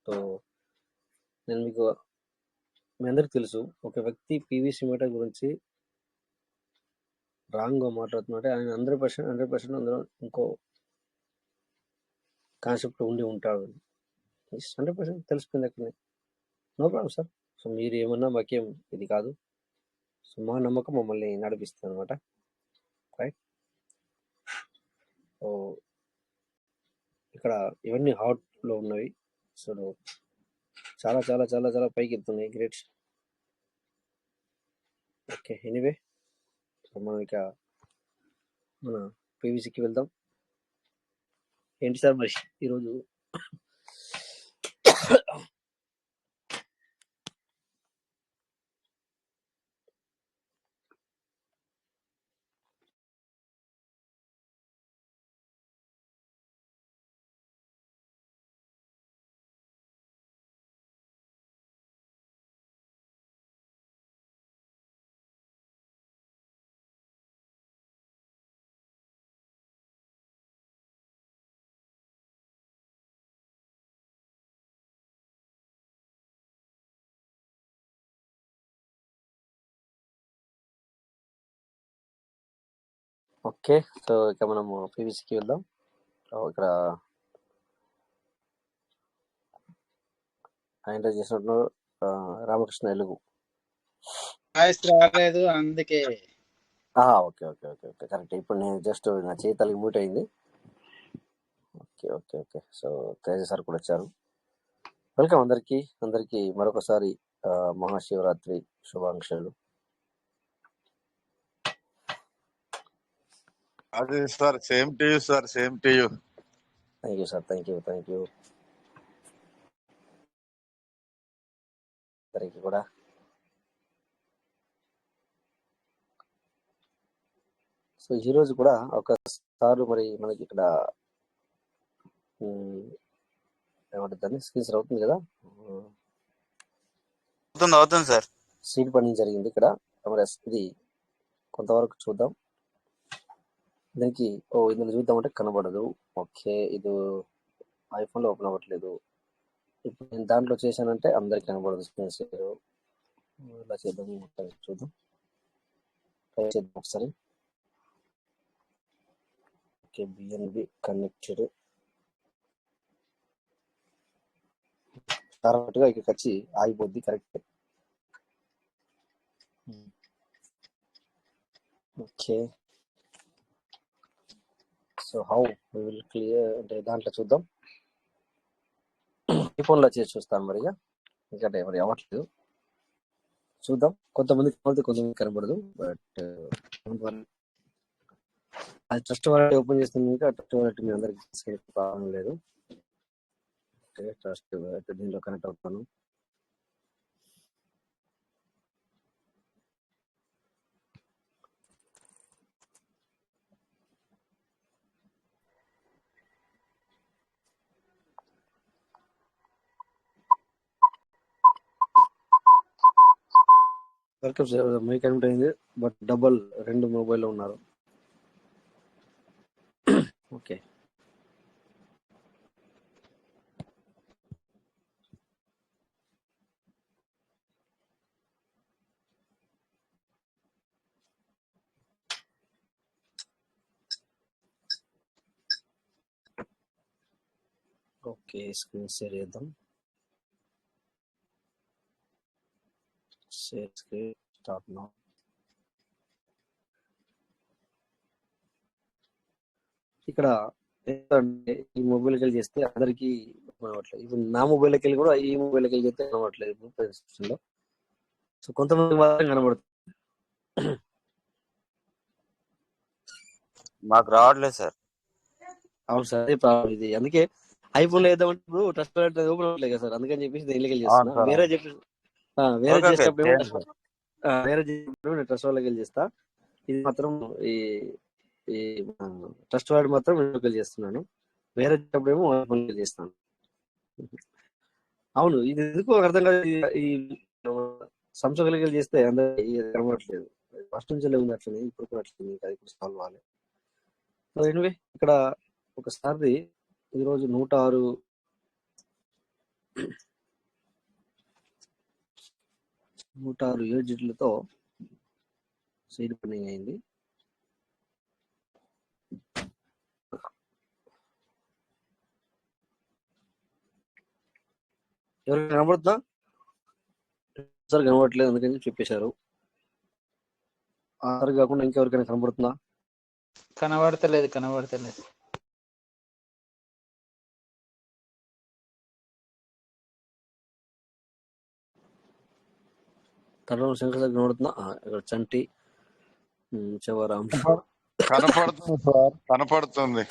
సో నేను మీకు, మీ అందరికి తెలుసు, ఒక వ్యక్తి పీవీసీ మీటర్ గురించి రాంగ్ గా మాట్లాడుతున్నాడు, ఆయన 100% అందులో ఇంకో కాన్సెప్ట్ ఉండి ఉంటాడు. 100% తెలిసిపోయింది అక్కడ, నో ప్రాబ్లం సార్. సో మీరు ఏమన్నా మాకేం ఇది కాదు, సో మా నమ్మకం మమ్మల్ని నడిపిస్తుంది అనమాట. రైట్, సో ఇక్కడ ఇవన్నీ హాట్ లో ఉన్నవి. సో చాలా చాలా చాలా చాలా పైకి ఎత్తున్నాయి, గ్రేట్. ఓకే, ఎనీవే మనం ఇక మన పీవీసీకి వెళ్దాం. ఏంటి సార్ మరి ఈరోజు ఓకే, సో ఇక మనము పీవీసీకి వెళ్దాం. ఇక్కడ ఆయన చేసినట్టు రామకృష్ణ ఎలుగు రాలేదు అందుకే. Okay okay okay okay correct. ఇప్పుడు నేను జస్ట్ నా చేతలకి మూట్ అయింది. Okay okay okay so Teja sir కూడా వచ్చారు. వెల్కమ్ అందరికీ మరొకసారి మహాశివరాత్రి శుభాకాంక్షలు. అది sir same to you sir, same to you. Thank you sir, thank you అందరికి కూడా. సో ఈరోజు కూడా ఒకసారి మరి మనకి ఇక్కడ ఏమంటుందని స్క్రీన్ అవుతుంది కదా, అవుతుంది సార్. సీడ్ పండింగ్ జరిగింది ఇక్కడ. మరి ఇది కొంతవరకు చూద్దాం. దీనికి ఇందులో చూద్దామంటే కనబడదు. ఓకే, ఇది ఐఫోన్లో ఓపెన్ అవ్వట్లేదు. ఇప్పుడు నేను దాంట్లో చేశానంటే అందరికి కనబడదు స్క్రీన్ షేర్. ఇలా చేద్దాం, చూద్దాం, ట్రై చేద్దాం ఒకసారి. ఓకే, బిఎన్బి కనెక్టెడ్ కరెక్ట్గా ఇక్కడికి వచ్చి ఆగిపోద్ది. Correct. Okay, so how we will clear అంటే దాంట్లో చూద్దాం. ఐఫోన్లో చేసి చూస్తాను మరిగా, ఎందుకంటే మరి అవ్వట్లేదు. చూద్దాం, కొంతమంది కనబడుతుంది, కొంతమంది కనబడదు. బట్ అది ట్రస్ట్ వాలెట్ ఓపెన్ చేస్తుంది, ఇంకా ట్రస్ట్ వాలెట్ మీ అందరికి ప్రాబ్లం లేదు. ట్రస్ట్ వాలెట్ దీనిలో కనెక్ట్ అవుతాను. వెల్కమ్ సార్, మీకు కనెక్ట్ అయింది, బట్ డబల్ 2 మొబైల్లో ఉన్నారు. ఓకే, ఓకే, స్క్రీన్ షేర్ చేద్దాం. Share screen start now. ఇక్కడ ఏంటంటే ఈ మొబైల్కి వెళ్ళి చేస్తే అందరికి కనబడట్లేదు. ఇప్పుడు నా మొబైల్కి వెళ్ళి కూడా ఈ మొబైల్కి వెళ్ళి చేస్తే కనబడట్లేదు ప్రెజెంటేషన్లో. సో కొంతమంది మాత్రం కనబడుతుంది. మాకు రావట్లేదు సార్. అవును సార్, అదే ప్రాబ్లం ఇది. అందుకే ఐఫోన్ లో వేద్దామంటే ఇప్పుడు టచ్ ప్యాడ్ ఓపెన్ అవ్వట్లేదు కదా సార్, అందుకని చెప్పేసి నేను వెళ్ళి చేస్తున్నా. వేరే చేసేటప్పుడు నేను ట్రస్ట్ వాళ్ళకి వెళ్ళి చేస్తా. ఇది మాత్రం ఈ ఈ ట్రస్ట్ వార్డ్ మాత్రం నేను చేస్తున్నాను. వేరే ఏమో ఐఫోన్ చేస్తాను. అవును, ఇది ఎందుకు అర్థం కాదు. ఈ సంస్థలకి చేస్తే అందరికి కనబడట్లేదు. ఫస్ట్ నుంచి ఉంది అట్లనే, ఇప్పుడు కూడా అట్లనే. అది కూడా సాల్వ్ అవ్వాలి. సో ఎనివే, ఇక్కడ ఒకసారి ఈరోజు 106 యూజిట్లతో సీడ్ పండింగ్ అయింది. ఎవరికి కనబడుతుందా? సార్ కనబడట్లేదు అందుకని చెప్పేశారు. సార్ కాకుండా ఇంకెవరికైనా కనబడుతుందా? కనబడతలేదు. తర్వాత శంకర్ సార్ కనబడుతుందా? ఇక్కడ చంటి, శివరాం కనపడుతుంది సార్, కనపడుతుంది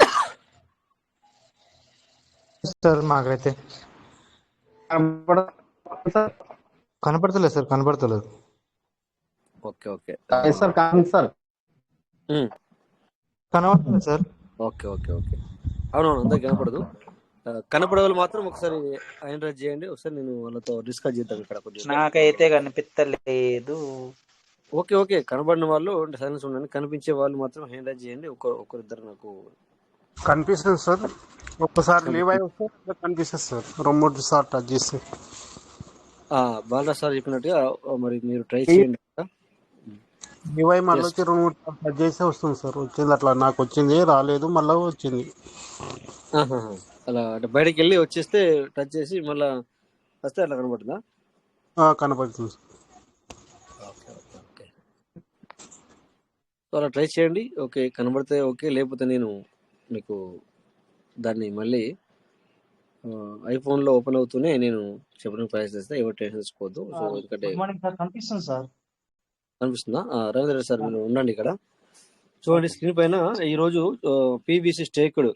సార్. మాకైతే కనపడతలేదు సార్, కనపడతలేదు. ఓకే ఓకే సార్ కనబడతలేదు సార్. ఓకే ఓకే ఓకే అవునవును, అందరికి కనపడదు. కనపడే వాళ్ళు మాత్రం ఒకసారి హ్యాండ్ రైజ్ చేయండి. ఒకసారి నేను వాళ్ళతో డిస్కస్ చేద్దాం ఇక్కడ కొద్దిగా. నాకైతే కనిపించలేదు. ఓకే ఓకే, కనబడిన వాళ్ళు సైలెన్స్ ఉండండి. కనిపించే వాళ్ళు మాత్రం హ్యాండ్ రైజ్ చేయండి. ఒకరిద్దరు నాకు కనిపిస్తుంది సార్. ఒక్కసారి లీవ్ అయ్యి వస్తే కనిపిస్తుంది సార్. 2-3 సార్లు టచ్ చేస్తే బాలరాజ్ సార్ చెప్పినట్టుగా మరి మీరు ట్రై చేయండి. లీవ్ అయ్యి మళ్ళీ వచ్చి 2-3 సార్లు టచ్ చేస్తే వస్తుంది సార్. వచ్చింది అట్లా, నాకు వచ్చింది, రాలేదు, మళ్ళీ వచ్చింది. అలా అంటే బయటకు వెళ్ళి వచ్చేస్తే టచ్ చేసి మళ్ళీ వస్తే అట్లా కనబడుతుందా? కనపడుతుంది sir. Okay okay okay, so అలా ట్రై చేయండి. ఓకే, కనబడితే ఓకే, లేకపోతే నేను మీకు దాన్ని మళ్ళీ ఐఫోన్లో ఓపెన్ అవుతూనే నేను చెప్పడానికి ప్రయత్నిస్తే ఎవరు టెన్షన్ తీసుకోవద్దు. సో ఎందుకంటే గుడ్ మార్నింగ్ సార్, కనిపిస్తుంది సార్. కనిపిస్తుందా? రవీంద్ర సార్ మీరు ఉండండి ఇక్కడ. చూడండి స్క్రీన్ పైన ఈరోజు పీవీసీ స్టేక్డ్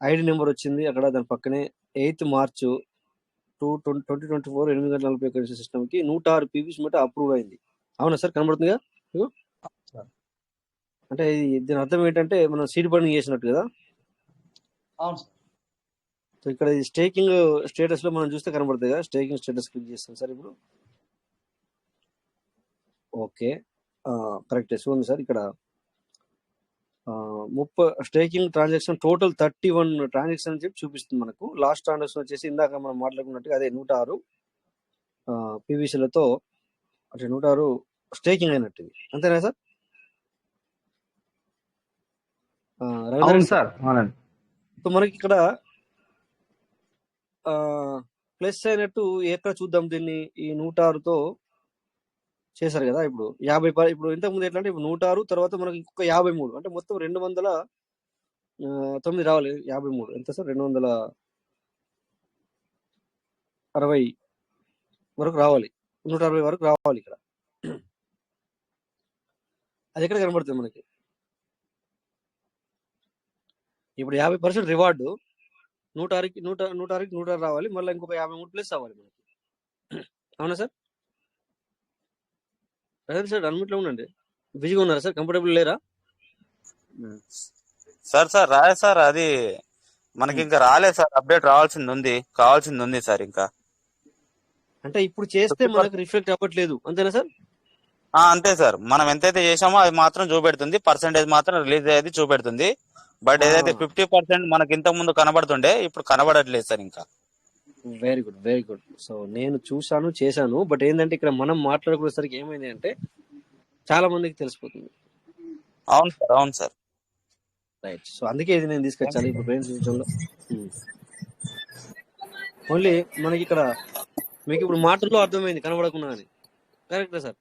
ఐడి నెంబర్ వచ్చింది అక్కడ. దాని పక్కనే 8th March 2024 8:41 సిస్టమ్కి 106 పీవీసీ మీట అప్రూవ్ అయింది. అవునా సార్? కనబడుతుందిగా మీకు? అంటే దీని అర్థం ఏంటంటే మనం సీడ్ బండింగ్ చేసినట్టు కదా. అవును సార్. సో ఇక్కడ ఈ స్టేకింగ్ స్టేటస్ లో మనం చూస్తే కనబడుతుంది కదా. స్టేకింగ్ స్టేటస్ క్లిక్ చేస్తాం సార్ ఇప్పుడు. ఓకే, కరెక్ట్ చూడండి సార్ ఇక్కడ 30 స్టేకింగ్ ట్రాన్సాక్షన్ టోటల్ 31 ట్రాన్సాక్షన్ అని చెప్పి చూపిస్తుంది మనకు. లాస్ట్ ట్రాన్సాక్షన్ వచ్చేసి ఇందాక మనం మాట్లాడుకున్నట్టుగా అదే 106 పీవీసీలతో అంటే 106 స్టేకింగ్ అయినట్టు ఇది. అంతేనా సార్? రవీంద్ర సార్. సో మనకి ఇక్కడ ప్లస్ అయినట్టు ఎక్కడ చూద్దాం దీన్ని. ఈ 106తో చేశారు కదా. ఇప్పుడు 50 ఇప్పుడు ఇంతకుముందు ఎట్లా అంటే ఇప్పుడు 106 తర్వాత మనకి ఇంకొక 53 అంటే మొత్తం 209 రావాలి. 53 ఎంత సార్? 260 వరకు రావాలి, 160 వరకు రావాలి ఇక్కడ. అది ఎక్కడ కనబడుతుంది మనకి? ఇప్పుడు 50% రివార్డు 106 రావాలి, మళ్ళీ ఇంకొక 53 ప్లస్ అవ్వాలి మనకి. అవునా సార్? అదే సార్ అన్నిట్లో ఉండండి. బిజీగా ఉన్నారా సార్? కంఫర్టబుల్ లేరా? సార్ రాలే సార్, అది మనకి ఇంకా రాలేదు సార్. అప్డేట్ కావాల్సింది ఉంది సార్ ఇంకా. అంటే ఇప్పుడు చేస్తే మనకు రిఫ్లెక్ట్ అవ్వట్లేదు, అంతేనా సార్? అంతే సార్, మనం ఎంతైతే చేసామో అది మాత్రం చూపెడుతుంది, పర్సెంటేజ్ మాత్రం రిలీజ్ అయ్యేది చూపెడుతుంది. బట్ ఏదైతే 50% మనకి ఇంతకు ముందు కనబడుతుండే ఇప్పుడు కనబడట్లేదు సార్ ఇంకా. Very good, very good. So నేను చూసాను, చేశాను. బట్ ఏంటంటే ఇక్కడ మనం మాట్లాడుకునేసరికి ఏమైంది అంటే చాలా మందికి తెలిసిపోతుంది. అవును సార్. రైట్. సో అందుకే ఇది నేను తీసుకొచ్చాను ఇప్పుడు ఫ్రెండ్స్ విషయంలో. ఓన్లీ మనకి ఇక్కడ మీకు ఇప్పుడు మాటల్లో అర్థమైంది కనబడకుండా అని. కరెక్టా సార్?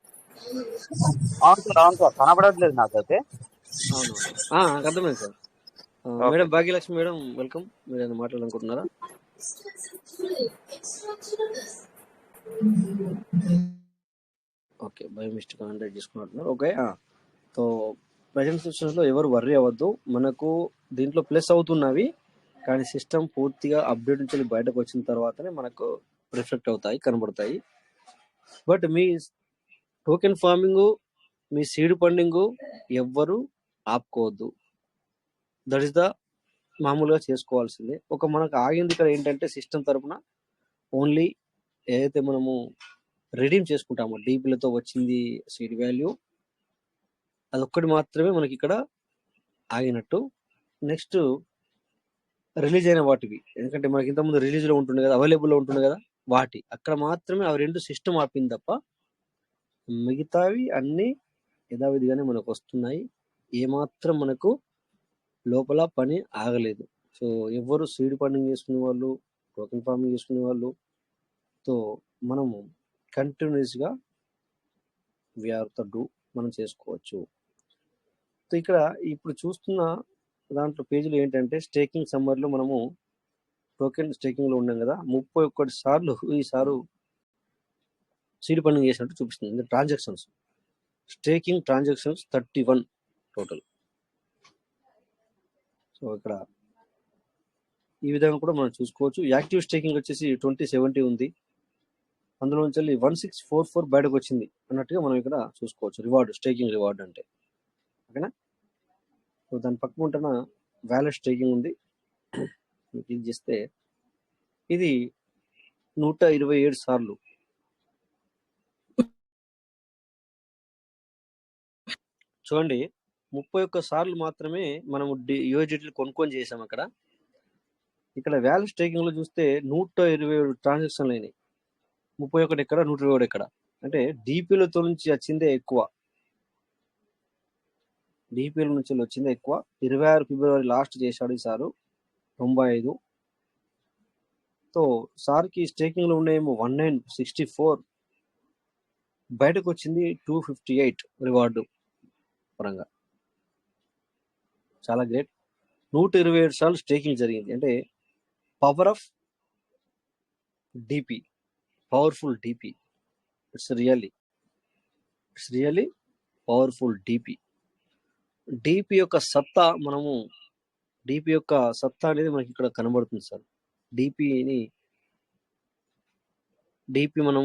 అవును సార్, కనబడట్లేదు నాకైతే. అవును, నాకు అర్థమైంది sir. Madam Bhagyalakshmi madam, welcome. మీరు ఏమైనా మాట్లాడాలనుకుంటున్నారా? ఓకే, బై మిస్టేక్ కాంటాక్ట్ చేసుకున్నట్టున్నారు. ఓకే, సో ప్రజెంట్ సిస్టమ్స్లో ఎవరు వర్రీ అవ్వద్దు. మనకు దీంట్లో ప్లస్ అవుతున్నవి, కానీ సిస్టమ్ పూర్తిగా అప్డేట్ నుంచి బయటకు వచ్చిన తర్వాతనే మనకు రిఫ్లెక్ట్ అవుతాయి, కనబడతాయి. But me token farming, me seed funding ఎవ్వరు ఆపుకోవద్దు. దట్ ఈస్ ద మామూలుగా చేసుకోవాల్సిందే. ఒక మనకు ఆగింది ఇక్కడ ఏంటంటే సిస్టమ్ తరపున ఓన్లీ ఏదైతే మనము రిడీమ్ చేసుకుంటామో డీపీలతో వచ్చింది సీడ్ వాల్యూ, అదొక్కటి మాత్రమే మనకి ఇక్కడ ఆగినట్టు. నెక్స్ట్ రిలీజ్ అయిన వాటివి, ఎందుకంటే మనకి ఇంతకుముందు రిలీజ్లో ఉంటుండే కదా, అవైలబుల్లో ఉంటుండే కదా, వాటి అక్కడ మాత్రమే అవి 2 సిస్టమ్ ఆపింది తప్ప మిగతావి అన్నీ యథావిధిగానే మనకు వస్తున్నాయి. ఏమాత్రం మనకు లోపల పని ఆగలేదు. సో ఎవరు సీడ్ ఫండింగ్ చేసుకునే వాళ్ళు, టోకెన్ ఫార్మింగ్ చేసుకునే వాళ్ళు, సో మనము కంటిన్యూస్గా మనం చేసుకోవచ్చు. సో ఇక్కడ ఇప్పుడు చూస్తున్న దాంట్లో పేజీలో ఏంటంటే స్టేకింగ్ సమ్మర్లో మనము టోకెన్ స్టేకింగ్లో ఉన్నాం కదా, 31 సార్లు ఈసారి సీడ్ ఫండింగ్ చేసినట్టు చూపిస్తుంది. Transactions, staking transactions 31 total. So ఇక్కడ ఈ విధంగా కూడా మనం చూసుకోవచ్చు. యాక్టివ్ స్టేకింగ్ వచ్చేసి 2070 ఉంది, అందులో నుంచి 1644 బయటకు వచ్చింది అన్నట్టుగా మనం ఇక్కడ చూసుకోవచ్చు. రివార్డు, స్టేకింగ్ రివార్డు అంటే, ఓకేనా. సో దాని పక్కన ఉంటున్న వ్యాలెట్ స్టేకింగ్ ఉంది, క్లిక్ చేస్తే ఇది 127 సార్లు. చూడండి, 31 సార్లు మాత్రమే మనము యూఎస్డిటీలు కొనుక్కొని చేసాం అక్కడ. ఇక్కడ వ్యాలెట్ స్టేకింగ్ లో చూస్తే 127 ట్రాన్సాక్షన్లు అయినాయి. 31 ఎక్కడ, 127 ఎక్కడ, అంటే డిపిలతో నుంచి వచ్చిందే ఎక్కువ. డిపిఎల్ నుంచి వచ్చిందే ఎక్కువ. 26 ఫిబ్రవరి లాస్ట్ చేశాడు ఈ సారు 95. సో సార్కి స్టేకింగ్ లో ఉన్నాయేమో 1964, బయటకు వచ్చింది 258 రివార్డు పరంగా. చాలా గ్రేట్. 127 సార్లు స్టేకింగ్ జరిగింది. అంటే power of DP, powerful DP. It's really powerful DP. DP యొక్క సత్తా అనేది మనకి ఇక్కడ కనబడుతుంది సార్. డిపి మనం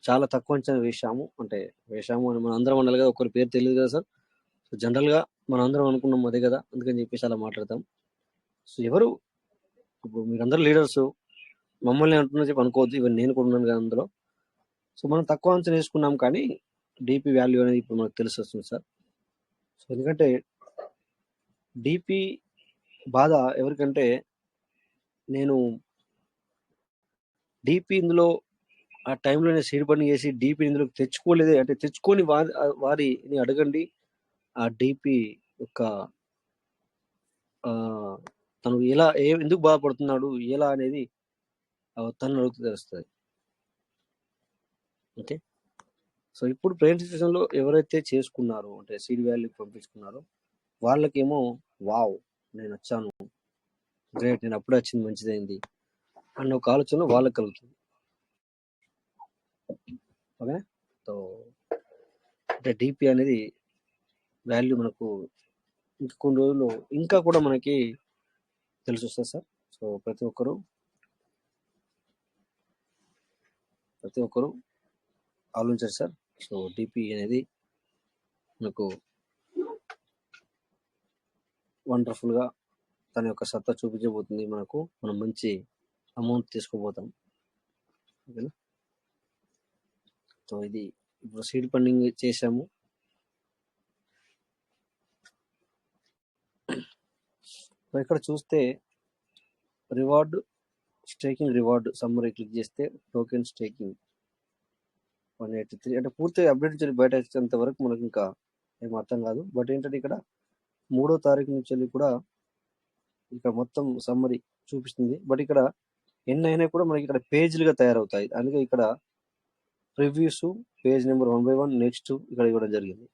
చాలా తక్కువ అంచనా వేసాము అని మనం అందరం అనాలి కదా, ఒకరి పేరు తెలియదు కదా సార్. సో జనరల్ గా మనం అందరం అనుకున్నాం అదే కదా, అందుకని చెప్పేసి అలా మాట్లాడతాం. సో ఎవరు ఇప్పుడు మీరందరూ లీడర్స్, మమ్మల్ని అంటున్నా చెప్పి అనుకోవద్దు, ఇవన్నీ నేను కూడా ఉన్నాను కదా అందులో. సో మనం తక్కువ అంచనా వేసుకున్నాం, కానీ డిపి వాల్యూ అనేది ఇప్పుడు మనకు తెలిసి వస్తుంది సార్. సో ఎందుకంటే డిపి బాధ ఎవరికంటే, నేను డిపి ఇందులో ఆ టైంలోనే సీడ్ బండింగ్ చేసి డిపి ఇందులో తెచ్చుకోలేదే, అంటే తెచ్చుకొని వారిని అడగండి ఆ డిపి యొక్క తను ఎందుకు బాధపడుతున్నాడు ఎలా అనేది తను అడుగుతూ తెలుస్తుంది. ఓకే. సో ఇప్పుడు ప్రెజెంట్ సిచ్యువేషన్ లో ఎవరైతే చేసుకున్నారో, అంటే సీడ్ వాల్యూ పంపించుకున్నారో, వాళ్ళకేమో వావ్ నేను వచ్చాను, గ్రేట్, నేను అప్పుడే వచ్చింది, మంచిదైంది అన్న ఒక ఆలోచన వాళ్ళకి కలుగుతుంది. ఓకే. సో అంటే డిపి అనేది వాల్యూ మనకు ఇంకా కొన్ని రోజులు ఇంకా కూడా మనకి తెలిసి వస్తుంది సార్. సో ప్రతి ఒక్కరు ఆలోచించారు సార్. సో డిపి అనేది మనకు వండర్ఫుల్ గా తన యొక్క సత్తా చూపించబోతుంది. మనం మంచి అమౌంట్ తీసుకోబోతాం. ఓకేనా. సో ఇది ఇప్పుడు సీడ్ ఫండింగ్ చేసాము. ఇక్కడ చూస్తే స్టేకింగ్ రివార్డ్ సమ్మరీ క్లిక్ చేస్తే టోకెన్ స్టేకింగ్ 183, అంటే పూర్తిగా అప్డేట్ నుంచి బయట వచ్చేంత వరకు మనకు ఇంకా ఏం అర్థం కాదు. బట్ ఏంటంటే ఇక్కడ 3వ తారీఖు నుంచి కూడా ఇక్కడ మొత్తం సమ్మరీ చూపిస్తుంది. బట్ ఇక్కడ ఎన్ని అయినా కూడా మనకి ఇక్కడ పేజీలుగా తయారవుతాయి. అందుకే ఇక్కడ previews page number 1 by 1 next ఇక్కడ ఇవ్వడం జరిగింది.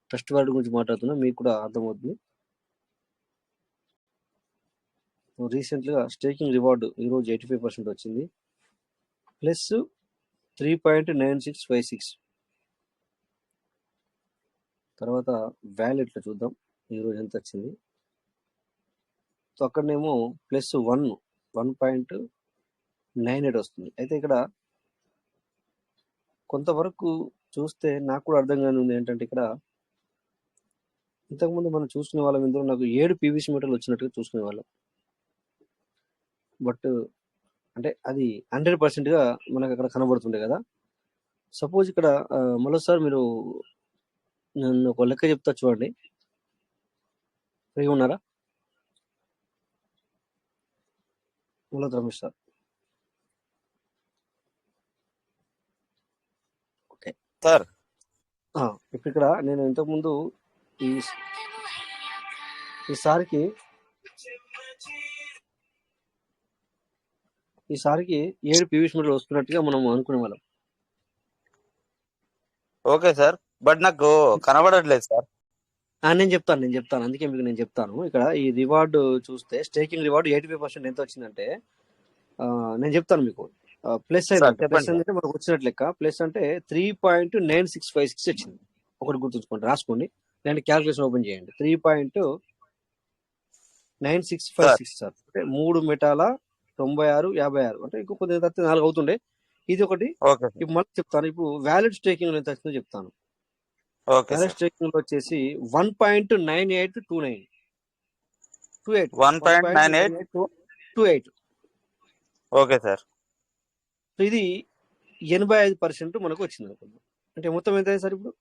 ట్రస్ట్ వాల్యూ గురించి మాట్లాడుతున్నా, మీకు కూడా అర్థమవుతుంది. రీసెంట్గా స్టేకింగ్ రివార్డు ఈరోజు 85% వచ్చింది, ప్లస్ 3.9656. తర్వాత వ్యాలెట్లో చూద్దాం ఈరోజు ఎంత వచ్చింది. సో అక్కడనేమో ప్లస్ 1.98 వస్తుంది. అయితే ఇక్కడ కొంతవరకు చూస్తే నాకు కూడా అర్థం కాని ఉంది ఏంటంటే, ఇక్కడ ఇంతకుముందు మనం చూసుకునే వాళ్ళం, ఇందులో నాకు 7 పీవీసీ మీటర్లు వచ్చినట్టుగా చూసుకునే వాళ్ళం. బట్ అంటే అది 100% గా మనకు అక్కడ కనబడుతుండే కదా. సపోజ్ ఇక్కడ మరోసారి మీరు నన్ను ఒక లెక్క చెప్తా చూడండి. ఫ్రీగా ఉన్నారా రమేష్ సార్? Okay sir. ఇప్పుడు ఇక్కడ నేను ఇంతకుముందు ఈసారికి 7 పీవీసీ మీటర్లు వస్తున్నట్టుగా మనం అనుకునే వాళ్ళం. ఓకే సార్, బట్ నాకు కనబడట్లేదు సార్. నేను చెప్తాను అందుకే మీకు నేను చెప్తాను. ఇక్కడ ఈ రివార్డు చూస్తే స్టేకింగ్ రివార్డు 85% ఎంత వచ్చిందంటే, నేను చెప్తాను మీకు. ప్లస్ అయిందంటే మనకు వచ్చినట్లు లెక్క. ప్లస్ అంటే 3.9656 వచ్చింది. ఒకటి గుర్తుంచుకోండి, రాసుకోండి, లేదంటే క్యాల్కులేషన్ ఓపెన్ చేయండి. 3.9656 సార్. అంటే 3 మెటాల 96 56, అంటే ఇంకో కొద్దిగా 4 అవుతుండే. ఇది ఒకటి. ఇప్పుడు మళ్ళీ చెప్తాను. ఇప్పుడు వ్యాలిడ్ స్టేకింగ్ ఎంత వచ్చిందో చెప్తాను. వ్యాలిడ్ స్టేకింగ్ లో వచ్చేసి 1.9828. Okay sir. ఇది 85% మనకు వచ్చింది. అంటే మొత్తం ఎంత అయింది సార్ ఇప్పుడు?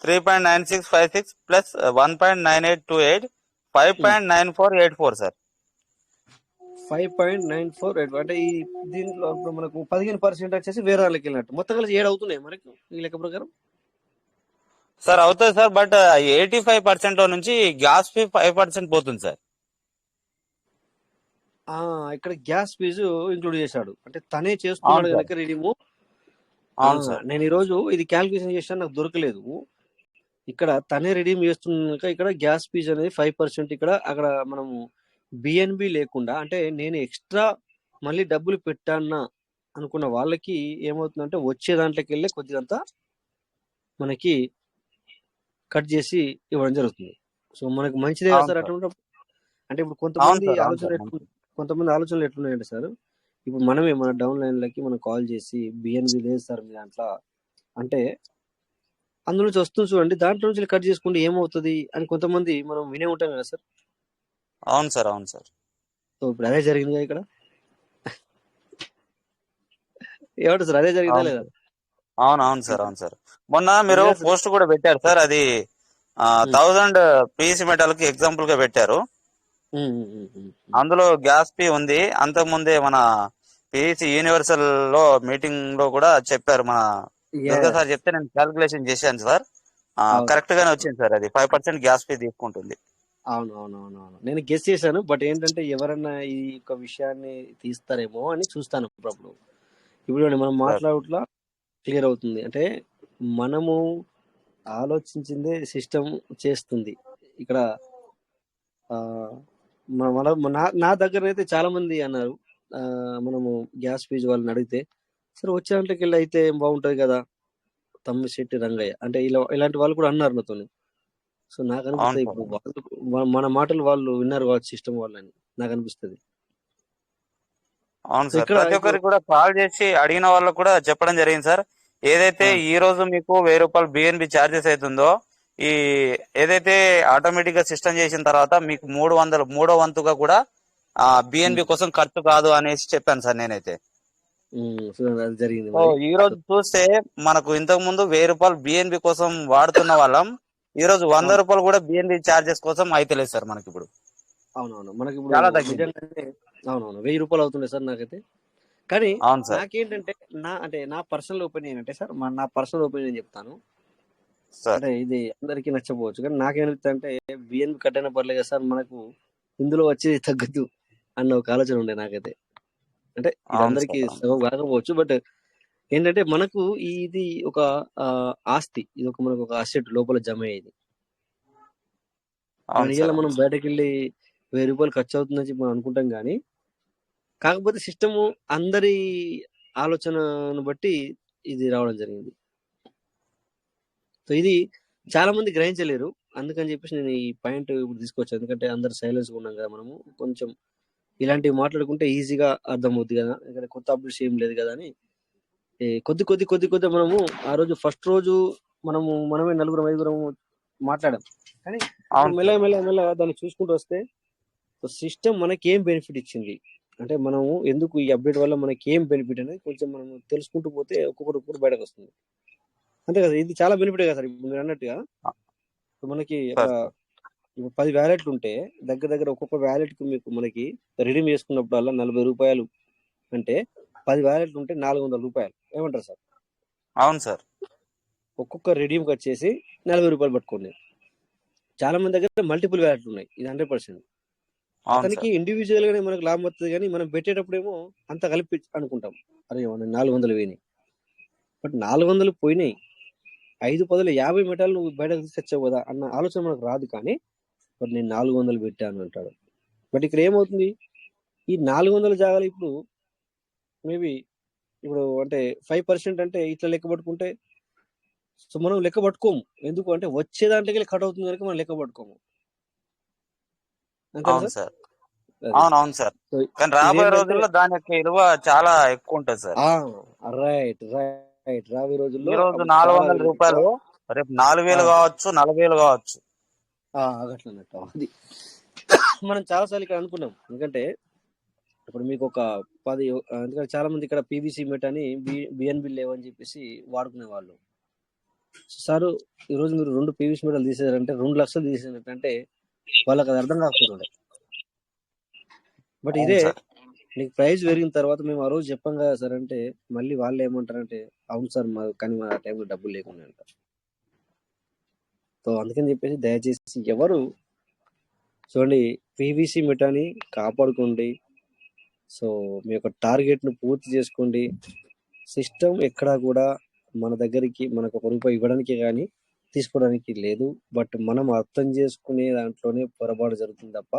3.9656 ప్లస్ 1.9828 5.9484 సార్. 5.94. అంటే ఈ దీంట్లో మనకు 15% వచ్చేసి వేరే వాళ్ళకి వెళ్ళినట్టు. మొత్తం కలిసి 7 అవుతున్నాయి మనకి ఈ లెక్క ప్రకారం. సార్ అవుతుంది సార్, బట్ 85% లో నుంచి గ్యాస్ ఫీ 5% పోతుంది సార్. ఇక్కడ గ్యాస్ ఫీజు ఇంక్లూడ్ చేశాడు, అంటే తనే చేస్తున్నాడు కనుక రీడింగ్. నేను ఈ రోజు ఇది క్యాల్కులేషన్ చేశాను, నాకు దొరకలేదు. ఇక్కడ తనే రిడీమ్ చేస్తున్నాక ఇక్కడ గ్యాస్ ఫీజు అనేది 5%. అక్కడ మనము బిఎన్బి లేకుండా, అంటే నేను ఎక్స్ట్రా మళ్ళీ డబ్బులు పెట్టానా అనుకున్న వాళ్ళకి ఏమవుతుందంటే వచ్చే దాంట్లోకి వెళ్ళి కొద్దిగంత మనకి కట్ చేసి ఇవ్వడం జరుగుతుంది. సో మనకు మంచిదే కదా అవును సార్ సార్. అటువంటి అంటే ఇప్పుడు అవును కొంతమంది సార్. అవును ఆలోచన సార్. ఎట్లుంది కొంతమంది ఆలోచనలు ఎట్లున్నాయంటే సార్ ఇప్పుడు మనమే మన డౌన్ లైన్లకి మనం కాల్ చేసి బిఎన్బి లేదు సార్ మీ దాంట్లో అంటే అందులో నుంచి వస్తుంది చూడండి దాంట్లో నుంచి కట్ చేసుకుంటే ఏమవుతుంది అని కొంతమంది మనం వినే ఉంటాం కదా సార్. అవును సార్. అవును సార్. సో ఇప్పుడు అదే జరిగింది కదా ఇక్కడ ఏమంటారు సార్ అదే జరిగిందా అవును లేదా? సార్. అవును అవును సార్. అవును సార్. మొన్న మీరు నిజంగా సార్. పోస్ట్ కూడా పెట్టారు సార్. అది 1000 పీసీ మెటల్ కి ఎగ్జాంపుల్ గా పెట్టారు. అందులో గ్యాస్ ఫీ ఉంది. అంతకుముందే మన పిఈసి యూనివర్సల్ లో మీటింగ్ లో కూడా చెప్పారు. మన దుర్గా సార్ చెప్తే నేను క్యాల్కులేషన్ చేశాను సార్. అవును కరెక్ట్ గానే వచ్చింది సార్. అది 5% గ్యాస్ ఫీ తీసుకుంటుంది. అవును అవును అవును అవును నేను గెస్ చేశాను. బట్ ఏంటంటే ఎవరన్నా ఈ యొక్క విషయాన్ని తీస్తారేమో అని చూస్తాను అప్పుడప్పుడు. ఇప్పుడు మనం సార్ మాట్లాడట్లా క్లియర్ అవుతుంది. అంటే మనము ఆలోచించిందే సిస్టమ్ చేస్తుంది ఇక్కడ. ఆ, నా దగ్గర అయితే చాలా మంది అన్నారు మనము గ్యాస్ ఫీజు వాళ్ళని అడిగితే సరే వచ్చే దాంట్లోకి వెళ్ళి అయితే ఏం బాగుంటది కదా తమ్మిశెట్టి రంగయ్య అంటే ఇలాంటి వాళ్ళు కూడా అన్నారు నాతో. సో నాకు అవును అనిపిస్తుంది సార్. ఇప్పుడు వాళ్ళు మన మాటలు వాళ్ళు విన్నారు కావచ్చు సిస్టమ్ వాళ్ళని నాకు అనిపిస్తుంది. అవును సో సార్. ఇక్కడ ప్రతి ఇప్పుడు ఒక్కరికి కూడా కాల్ చేసి అడిగిన వాళ్ళకు కూడా చెప్పడం జరిగింది సార్. ఏదైతే ఆ, ఈ రోజు మీకు 1000 రూపాయలు బిఎన్బి ఛార్జెస్ అవుతుందో ఈ ఏదైతే ఆటోమేటిక్ గా సిస్టమ్ చేసిన తర్వాత మీకు 300 మూడో వంతుగా కూడా బిఎన్బి కోసం ఖర్చు కాదు అనేసి చెప్పాను సార్ నేనైతే. సో అది జరిగింది సో మరి. ఈ సో రోజు చూస్తే మనకు ఇంతకు ముందు 1000 రూపాయలు బిఎన్బి కోసం వాడుతున్న వాళ్ళం ఈ రోజు 100 అవును రూపాయలు కూడా బిఎన్బి ఛార్జెస్ కోసం అయితలేదు సార్ మనకి ఇప్పుడు. అవునవును మనకి ఇప్పుడు చాలా తగ్గింది. నిజంగానే అవునవును 1000 రూపాయలు అవుతుండే సార్ నాకైతే. కానీ అవును సార్. నాకేంటంటే నా పర్సనల్ ఒపీనియన్ అంటే సార్ నా పర్సనల్ ఒపీనియన్ చెప్తాను. సార్ అంటే ఇది అందరికీ నచ్చపోవచ్చు కానీ నాకేమనిపిస్తుంది అంటే బిఎన్బి కట్టైనా పర్లేదు కదా సార్ మనకు ఇందులో వచ్చేది తగ్గదు అన్న ఒక ఆలోచన ఉండే నాకైతే. అంటే ఇది అవును అందరికీ సార్. అవును సగం కాకపోవచ్చు బట్ ఏంటంటే మనకు ఇది ఒక ఆ, ఆస్తి ఇది ఒక మనకు ఒక అసెట్ లోపల జమ అయ్యేది. అవును ఇలా సార్. మనం అవును సార్. బయటకు వెళ్ళి 1000 రూపాయలు ఖర్చు అవుతుందని చెప్పి మనం అనుకుంటాం కానీ కాకపోతే సిస్టము అందరి ఆలోచనను బట్టి ఇది రావడం జరిగింది. సో ఇది చాలా మంది గ్రహించలేరు. అందుకని చెప్పేసి నేను ఈ పాయింట్ ఇప్పుడు తీసుకొచ్చాను. ఎందుకంటే అందరు సైలెన్స్ ఉన్నాం కదా మనము కొంచెం ఇలాంటివి మాట్లాడుకుంటే ఈజీగా అర్థమవుద్ది కదా. ఇక్కడ కొత్త అప్డేట్స్ ఏం లేదు కదా అని కొద్ది మనము ఆ రోజు ఫస్ట్ రోజు మనమే నలుగురం ఐదుగురం మాట్లాడాం. కానీ ఇప్పుడు అవును సార్. మెల్లగా దాన్ని చూసుకుంటూ వస్తే సిస్టమ్ మనకి ఏం బెనిఫిట్ ఇచ్చింది అంటే మనము ఎందుకు ఈ అప్డేట్ వల్ల మనకి ఏం బెనిఫిట్ అనేది కొంచెం మనం తెలుసుకుంటూ పోతే ఒక్కొక్కరు బయటకు వస్తుంది. అంతే కదా ఇది చాలా బెనిఫిట్ కదా సార్. ఇప్పుడు మీరు అన్నట్టుగా ఇప్పుడు మనకి అక్కడ సార్ ఇప్పుడు 10 వ్యాలెట్లు ఉంటే దగ్గర ఒక్కొక్క వ్యాలెట్ కి మనకి రిడీమ్ చేసుకున్నప్పుడల్లా 40 రూపాయలు అంటే 10 వ్యాలెట్లు ఉంటే 400 రూపాయలు ఏమంటారు సార్? అవును సార్. ఒక్కొక్క రిడీమ్ వచ్చేసి 40 రూపాయలు పట్టుకోండి. చాలా మంది దగ్గర మల్టిపుల్ వ్యాలెట్లు ఉన్నాయి. ఇది 100%. అవును అతనికి సార్. ఇండివిజువల్ గానే మనకు లాభం వస్తుంది కానీ మనం పెట్టేటప్పుడేమో అంత కలిపి అనుకుంటాం. అరే మన 400 పోయినాయి. బట్ 400 పోయినాయి 5 పదులు 50 మెటాలు నువ్వు బయటకు తీసుకొచ్చావు కదా అన్న ఆలోచన మనకు రాదు. కానీ బట్ నేను 400 పెట్టాను అంటాడు. బట్ ఇక్కడ ఏమవుతుంది ఈ 400 జాగాలు ఇప్పుడు మేబీ ఇప్పుడు అంటే 5% అంటే ఇట్లా లెక్క పట్టుకుంటే సో మనం లెక్క పట్టుకోము. ఎందుకు అంటే వచ్చే దాంట్లోకి కట్ అవుతుంది కనుక మనం లెక్క పట్టుకోము. అంతేనా అవును సార్? సార్. అది అవును సార్. సో కానీ రాబోయే ఇదేంటంటే రోజుల్లో దాని యొక్క విలువ చాలా ఎక్కువ ఉంటుంది సార్. రైట్ రాబోయే రోజుల్లో ఈ రోజు అప్పుడు చాలా 400 విలువ ఎక్కువ. రూపాయలు రేపు 4000 కావచ్చు, 40,000 కావచ్చు. అట్లన్నట్టు అది మనం చాలా సార్లు ఇక్కడ అనుకున్నాం. ఎందుకంటే ఇప్పుడు మీకు ఒక 10 ఎందుకంటే చాలా మంది ఇక్కడ పీవీసీ మెట్ అని బిఎన్బి లేవని చెప్పేసి వాడుకునే వాళ్ళు. సార్ ఈ రోజు మీరు 2 పీవీసీ మెటలు తీసేయారంటే 2 లక్షలు తీసేసినట్టంటే వాళ్ళకి అది అర్థం కాకపోతుండే. బట్ అవును ఇదే సార్. నీకు ప్రైస్ పెరిగిన తర్వాత మేము ఆ రోజు చెప్పాం కదా సార్ అంటే మళ్ళీ వాళ్ళు ఏమంటారంటే అవును సార్ కానీ మా టైంలో డబ్బులు లేకుండా అంటారు. సో అందుకని చెప్పేసి దయచేసి ఎవరు చూడండి పీవీసీ మెటాని కాపాడుకోండి. సో మీ యొక్క టార్గెట్ ను పూర్తి చేసుకోండి. సిస్టమ్ ఎక్కడా కూడా మన దగ్గరికి మనకు ₹1 ఇవ్వడానికి కానీ తీసుకోవడానికి లేదు. బట్ మనం అర్థం చేసుకునే దాంట్లోనే పొరపాటు జరుగుతుంది తప్ప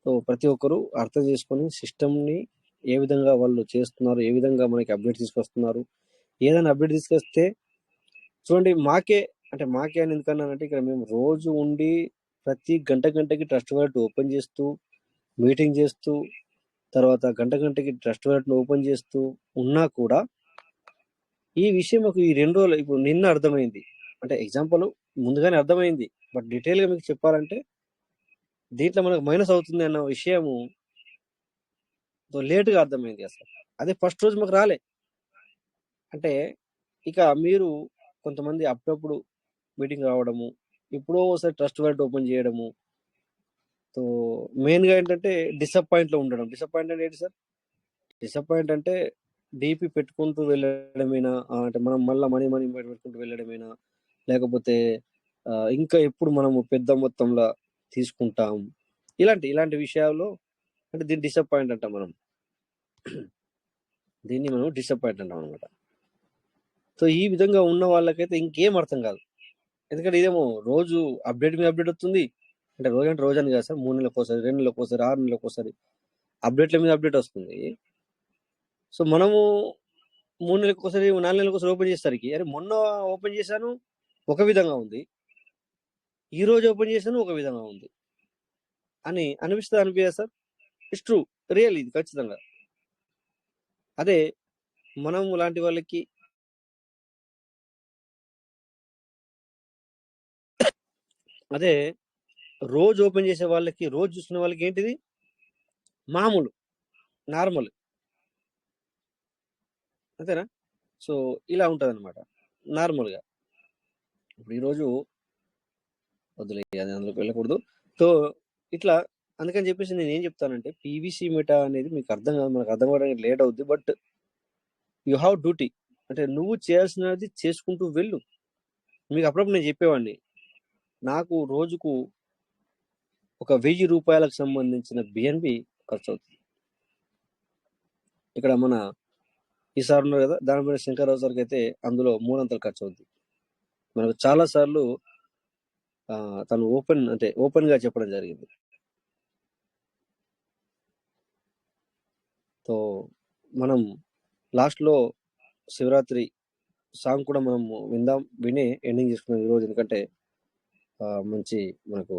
సో ప్రతి ఒక్కరు అర్థం చేసుకొని సిస్టమ్ని ఏ విధంగా వాళ్ళు చేస్తున్నారు, ఏ విధంగా మనకి అప్డేట్ తీసుకొస్తున్నారు. ఏదైనా అప్డేట్ తీసుకొస్తే చూడండి, మాకే అని ఎందుకన్నానంటే, ఇక్కడ మేము రోజు ఉండి ప్రతి గంటకి ట్రస్ట్ వాలెట్ ఓపెన్ చేస్తూ, మీటింగ్ చేస్తూ, తర్వాత గంటకి ట్రస్ట్ వాలెట్ను ఓపెన్ చేస్తూ ఉన్నా కూడా ఈ విషయం మాకు ఈ 2 రోజులు ఇప్పుడు నిన్న అర్థమైంది. అంటే ఎగ్జాంపుల్ ముందుగానే అర్థమైంది. బట్ డీటెయిల్‌గా మీకు చెప్పాలంటే దీంట్లో మనకు మైనస్ అవుతుంది అన్న విషయము లేట్‌గా అర్థమైంది అసలు. అదే ఫస్ట్ రోజు మాకు రాలే. అంటే ఇక మీరు కొంతమంది అప్పుడప్పుడు మీటింగ్ రావడము, ఎప్పుడో ఒకసారి ట్రస్ట్ వాలెట్ ఓపెన్ చేయడము. సో మెయిన్‌గా ఏంటంటే డిసప్పాయింట్‌లో ఉండడం. డిసప్పాయింట్ అంటే ఏంటి సార్? డిసప్పాయింట్ అంటే డీపీ పెట్టుకుంటూ వెళ్ళడమేనా? అంటే మనం మళ్ళా మనీ పెట్టుకుంటూ వెళ్ళడమేనా? లేకపోతే ఇంకా ఎప్పుడు మనము పెద్ద మొత్తంలో తీసుకుంటాం? ఇలాంటి విషయాల్లో అంటే దీన్ని డిసప్పాయింట్ అంటాం మనం. దీన్ని మనం డిసప్పాయింట్ అంటాం అనమాట. సో ఈ విధంగా ఉన్న వాళ్ళకైతే ఇంకేం అర్థం కాదు. ఎందుకంటే ఇదేమో రోజు అప్డేట్ మీద అప్డేట్ వస్తుంది. అంటే రోజని కాదు సార్, 3 నెలలకోసారి, 2 నెలలకోసారి, 6 నెలలకోసారి అప్డేట్ల మీద అప్డేట్ వస్తుంది. సో మనము 3 నెలలకోసారి, 4 నెలలకోసారి ఓపెన్ చేసేసరికి అరే మొన్న ఓపెన్ చేశాను ఒక విధంగా ఉంది, ఈ రోజు ఓపెన్ చేశాను ఒక విధంగా ఉంది అని అనిపిస్తుంది సార్. ఇట్స్ ట్రూ, రియల్, ఇది ఖచ్చితంగా. అదే మనం లాంటి వాళ్ళకి అదే రోజు ఓపెన్ చేసే వాళ్ళకి, రోజు చూసుకునే వాళ్ళకి ఏంటిది మామూలు, నార్మల్, అంతేనా? సో ఇలా ఉంటుంది అనమాట నార్మల్గా. ఇప్పుడు ఈరోజు వదిలే, అది అందులోకి వెళ్ళకూడదు. సో ఇట్లా అందుకని చెప్పేసి నేను ఏం చెప్తానంటే, పీవీసీ మెటా అనేది మీకు అర్థం కాదు, మనకు అర్థం కావడానికి లేట్ అవుద్ది. బట్ యు హ్యావ్ డ్యూటీ, అంటే నువ్వు చేయాల్సినది చేసుకుంటూ వెళ్ళు. మీకు అప్పుడప్పుడు నేను చెప్పేవాడిని, నాకు రోజుకు ఒక 1000 రూపాయలకు సంబంధించిన బిఎన్బి ఖర్చు అవుతుంది. ఇక్కడ మన ఈసారి ఉన్నారు కదా, దానిపైన శంకర్రావు సార్కి అయితే అందులో 300 ఖర్చు అవుతుంది. మనకు చాలా సార్లు తను ఓపెన్ గా చెప్పడం జరిగింది. సో మనం లాస్ట్ లో శివరాత్రి సాంగ్ కూడా మనం విని ఎండింగ్ చేసుకున్నాం ఈరోజు. ఎందుకంటే మంచి మనకు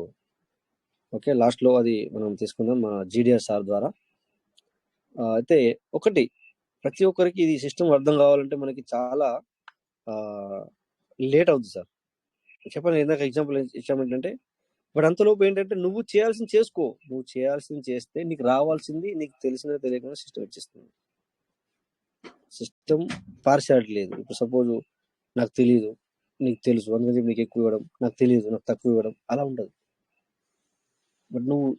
ఓకే, లాస్ట్ లో అది మనం తీసుకుందాం మన జీడిఆర్ సార్ ద్వారా. అయితే ఒకటి, ప్రతి ఒక్కరికి ఇది సిస్టమ్ అర్థం కావాలంటే మనకి చాలా లేట్ అవుతుంది సార్. చెప్పండి, ఇందాక ఎగ్జాంపుల్ ఇచ్చాము ఏంటంటే, బట్ అంతలోపు ఏంటంటే నువ్వు చేయాల్సింది చేసుకో. నువ్వు చేయాల్సింది చేస్తే నీకు రావాల్సింది, నీకు తెలిసినది తెలియకుండా సిస్టమ్ ఇచ్చేస్తుంది. సిస్టమ్ పార్షియాలిటీ లేదు. ఇప్పుడు సపోజ్ నాకు తెలియదు, నీకు తెలుసు, అందుకని నీకు ఎక్కువ ఇవ్వడం, నాకు తెలియదు, నాకు తక్కువ ఇవ్వడం, అలా ఉండదు. బట్ నువ్వు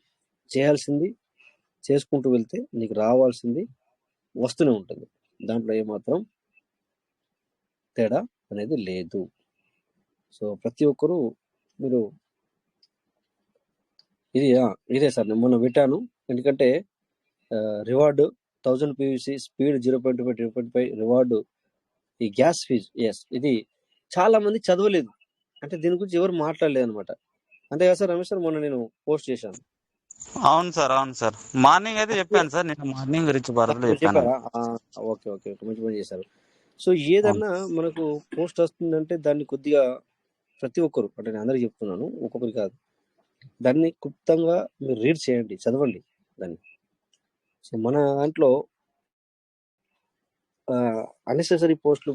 చేయాల్సింది చేసుకుంటూ వెళ్తే నీకు రావాల్సింది వస్తూనే ఉంటుంది. దాంట్లో ఏమాత్రం తేడా అనేది లేదు. సో ప్రతి ఒక్కరూ మీరు ఇదే సార్ నేను మొన్న పెట్టాను. ఎందుకంటే రివార్డు 1000 పీవీసీ, స్పీడ్ 0.5 రివార్డు, ఈ గ్యాస్ ఫీజ్. ఎస్, ఇది చాలా మంది చదవలేదు, అంటే దీని గురించి ఎవరు మాట్లాడలేదు అనమాట. అంతే కదా సార్ రమేష్ సార్, మొన్న నేను పోస్ట్ చేశాను. అవును సార్ మార్నింగ్ అయితే చెప్పాను సార్, నేను మార్నింగ్ గురించి భారత్లో చెప్పాను. చెప్పారా? ఓకే, మంచి పని చేశారు. సో ఏదన్నా మనకు పోస్ట్ వస్తుందంటే దాన్ని కొద్దిగా ప్రతి ఒక్కరు, అంటే నేను అందరికి చెప్తున్నాను, ఒక్కొక్కరు కాదు, దాన్ని క్లుప్తంగా మీరు రీడ్ చేయండి, చదవండి దాన్ని. సో మన దాంట్లో అన్నెసెసరీ పోస్టులు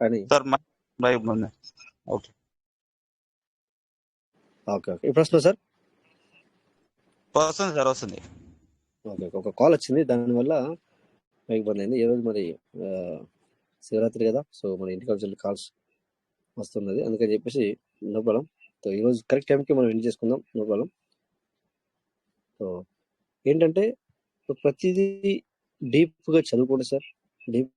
అని. ఓకే, ఇప్పుడు వస్తుందా సార్? వస్తుంది సార్, వస్తుంది. ఓకే, ఒక కాల్ వచ్చింది, దానివల్ల ఇబ్బంది అయింది. ఈ రోజు మరి శివరాత్రి కదా, సో మన ఇంటికి వచ్చి కాల్స్ వస్తున్నది, అందుకని చెప్పేసి నో ప్రాబ్లం. సో ఈరోజు కరెక్ట్ టైంకి మనం ఎండ్ చేసుకుందాం, నో ప్రాబ్లం. సో ఏంటంటే ప్రతిదీ డీప్గా చదువుకోండి సార్. డీప్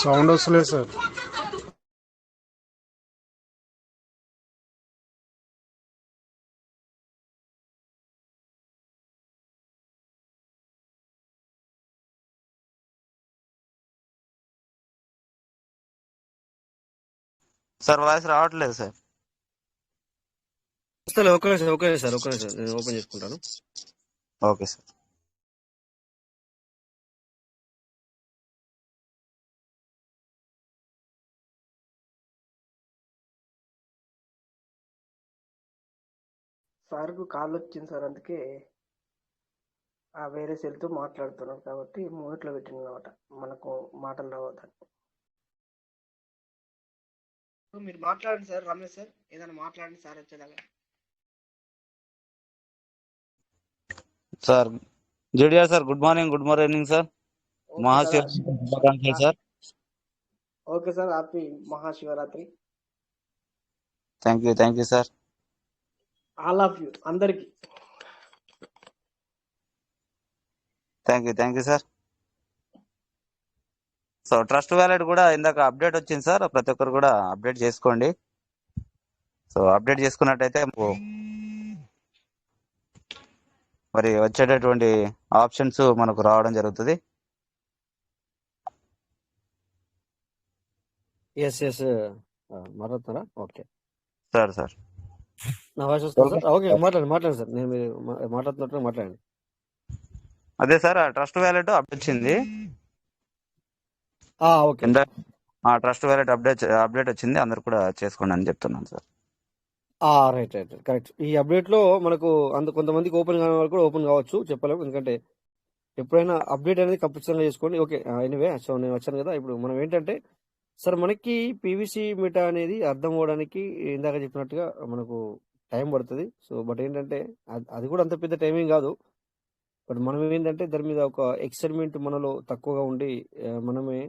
సౌండ్ వస్తలేదు సార్. సార్ వాయిస్ రావట్లేదు సార్. వస్తలే, ఒక్క నిమిషం సార్, నేను ఓపెన్ చేసుకుంటాను. Okay sir. సార్కు కాల్ వచ్చింది సార్, అందుకే ఆ వేరే సెల్తో మాట్లాడుతున్నాను కాబట్టి మూట్లో పెట్టిన అనమాట, మనకు మాటలు రావద్దని. మీరు మాట్లాడండి సార్, రమేష్ సార్, ఏదైనా మాట్లాడండి సార్ వచ్చేదాకా. Sir JDR sir, good morning sir. Okay Mahashivratri sir, శుభాకాంక్షలు sir. Okay sir, happy Mahashivratri. Thank you sir. All of you అందరికి. Thank you sir. So trust wallet కూడా ఇందాక అప్డేట్ వచ్చింది సార్, ప్రతి ఒక్కరు కూడా అప్డేట్ చేసుకోండి. సో అప్డేట్ చేసుకున్నట్టయితే మరి వచ్చేటటువంటి ఆప్షన్స్ మనకు రావడం జరుగుతుంది. ఎస్ మాట్లాడుతున్నారా? ఓకే సార్ నా వాయిస్ వస్తుంది సార్. ఓకే, మాట్లాడండి సార్, నేను మీరు మాట్లాడుతున్నట్టు మాట్లాడండి. అదే సార్, ఆ ట్రస్ట్ వ్యాలెట్ అప్డేట్ వచ్చింది. ఓకే, ట్రస్ట్ వ్యాలెట్ అప్డేట్ వచ్చింది, అందరు కూడా చేసుకోండి అని చెప్తున్నాను సార్. Right correct. ఈ అప్డేట్ లో మనకు కొంతమందికి ఓపెన్ కాని వాళ్ళు కూడా ఓపెన్ కావచ్చు, చెప్పలేము. ఎందుకంటే ఎప్పుడైనా అప్డేట్ అనేది ఖచ్చితంగా చేసుకోండి. ఓకే, ఎనీవే, సో నేను వచ్చాను కదా. ఇప్పుడు మనం ఏంటంటే సార్, మనకి పీవీసీ మీటా అనేది అర్థం అవ్వడానికి ఇందాక చెప్పినట్టుగా మనకు టైం పడుతుంది. సో బట్ ఏంటంటే అది కూడా అంత పెద్ద టైమింగ్ కాదు. బట్ మనం ఏంటంటే దాని మీద ఒక ఎక్సైట్మెంట్ మనలో తక్కువగా ఉండి మనమే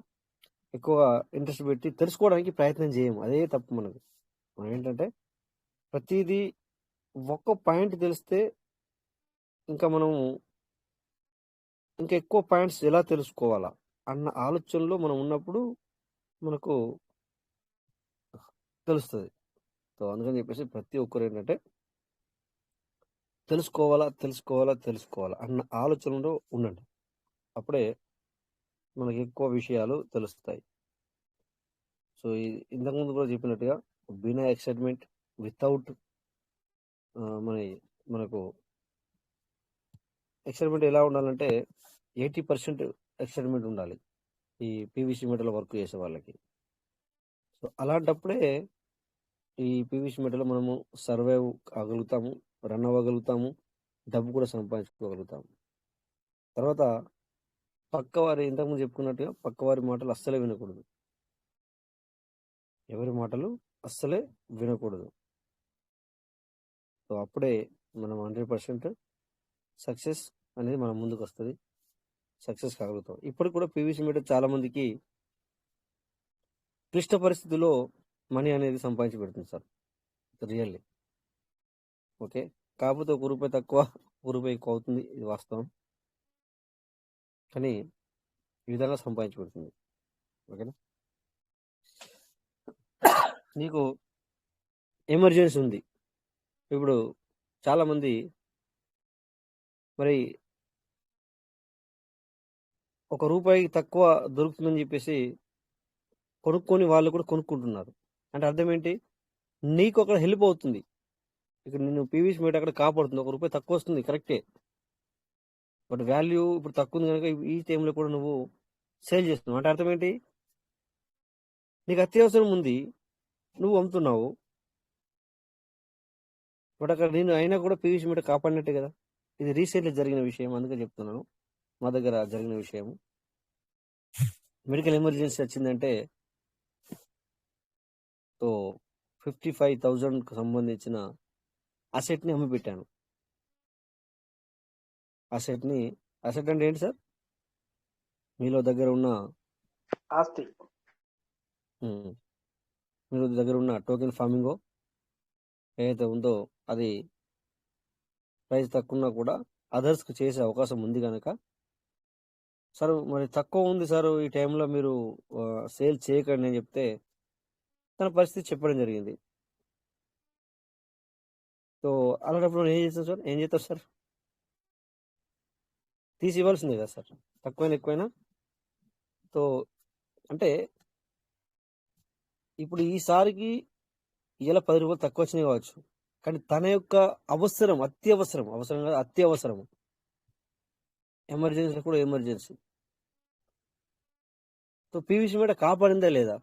ఎక్కువ ఇంట్రెస్ట్ పెట్టి తెలుసుకోవడానికి ప్రయత్నం చేయము. అదే తప్పు మనకు. మనం ఏంటంటే ప్రతిదీ ఒక్క పాయింట్ తెలిస్తే ఇంకా మనం ఇంకా ఎక్కువ పాయింట్స్ ఎలా తెలుసుకోవాలా అన్న ఆలోచనలో మనం ఉన్నప్పుడు మనకు తెలుస్తుంది. సో అందుకని చెప్పేసి ప్రతి ఒక్కరు ఏంటంటే తెలుసుకోవాలా అన్న ఆలోచనలో ఉండండి. అప్పుడే మనకి ఎక్కువ విషయాలు తెలుస్తాయి. సో ఇంతకుముందు కూడా చెప్పినట్టుగా బినా ఎక్సైట్మెంట్, వితౌట్ మనకు ఎక్సైట్మెంట్ ఎలా ఉండాలంటే 80% ఎక్సైట్మెంట్ ఉండాలి ఈ పీవీసీ మీటర్లో వర్క్ చేసే వాళ్ళకి. సో అలాంటప్పుడే ఈ పీవీసీ మీటర్లో మనము సర్వైవ్ కాగలుగుతాము, రన్ అవ్వగలుగుతాము, డబ్బు కూడా సంపాదించుకోగలుగుతాము. తర్వాత ఇంతకుముందు చెప్పుకున్నట్టుగా పక్కవారి మాటలు అస్సలే వినకూడదు. ఎవరి మాటలు అస్సలే వినకూడదు. సో అప్పుడే మనం 100% సక్సెస్ అనేది మన ముందుకు వస్తుంది, సక్సెస్ కాగలుగుతాం. ఇప్పటికి కూడా పీవీసీ మీటర్ చాలా మందికి క్లిష్ట పరిస్థితుల్లో మనీ అనేది సంపాదించి పెడుతుంది సార్, రియల్లీ. ఓకే, కాకపోతే ₹1 తక్కువ ₹1 ఎక్కువ అవుతుంది, ఇది వాస్తవం. కానీ ఈ విధంగా సంపాదించి పెడుతుంది. ఓకేనా? నీకు ఎమర్జెన్సీ ఉంది. ఇప్పుడు చాలామంది మరి ₹1 తక్కువ దొరుకుతుందని చెప్పేసి కొనుక్కొని వాళ్ళు కూడా కొనుక్కుంటున్నారు. అంటే అర్థం ఏంటి? నీకు అక్కడ హెల్ప్ అవుతుంది. ఇక్కడ నేను పీవీసీ మీటర్ అక్కడ కాపాడుతుంది. ₹1 తక్కువ వస్తుంది, కరెక్టే. బట్ వాల్యూ ఇప్పుడు తక్కువ ఉంది కనుక ఈ టైంలో కూడా నువ్వు సేల్ చేస్తున్నావు. అంటే అర్థం ఏంటి? నీకు అత్యవసరం ఉంది, నువ్వు అమ్ముతున్నావు. బట్ అక్కడ నేను అయినా కూడా పీవీసీ మీటర్ కాపాడినట్టే కదా. ఇది రీసెంట్లీ జరిగిన విషయం, అందుకే చెప్తున్నాను. మా దగ్గర జరిగిన విషయం. మెడికల్ ఎమర్జెన్సీ వచ్చిందంటే సో 55,000కు సంబంధించిన అసెట్ని అమ్మి పెట్టాను. అసెట్ అంటే ఏంటి సార్? మీలో దగ్గర ఉన్న ఆస్తి, మీరు దగ్గర ఉన్న టోకెన్ ఫార్మింగో ఏదైతే ఉందో అది ప్రైస్ తక్కువ ఉన్నా కూడా అదర్స్కి చేసే అవకాశం ఉంది కనుక, సార్ మరి తక్కువ ఉంది సార్ ఈ టైంలో మీరు సేల్ చేయకండి అని చెప్తే తన పరిస్థితి చెప్పడం జరిగింది. సో అలాంటప్పుడు ఏం చేస్తారు సార్? తీసి ఇవ్వాల్సిందే కదా సార్, తక్కువైనా ఎక్కువైనా. సో అంటే ఇప్పుడు ఈసారికి ఇలా 10 రూపాయలు తక్కువ వచ్చినాయి కావచ్చు, కానీ తన యొక్క అవసరం అవసరం కాదు అత్యవసరం, ఎమర్జెన్సీ కూడా ఎమర్జెన్సీ. సో పీవీసీ మీద కాపాడిందా లేదా?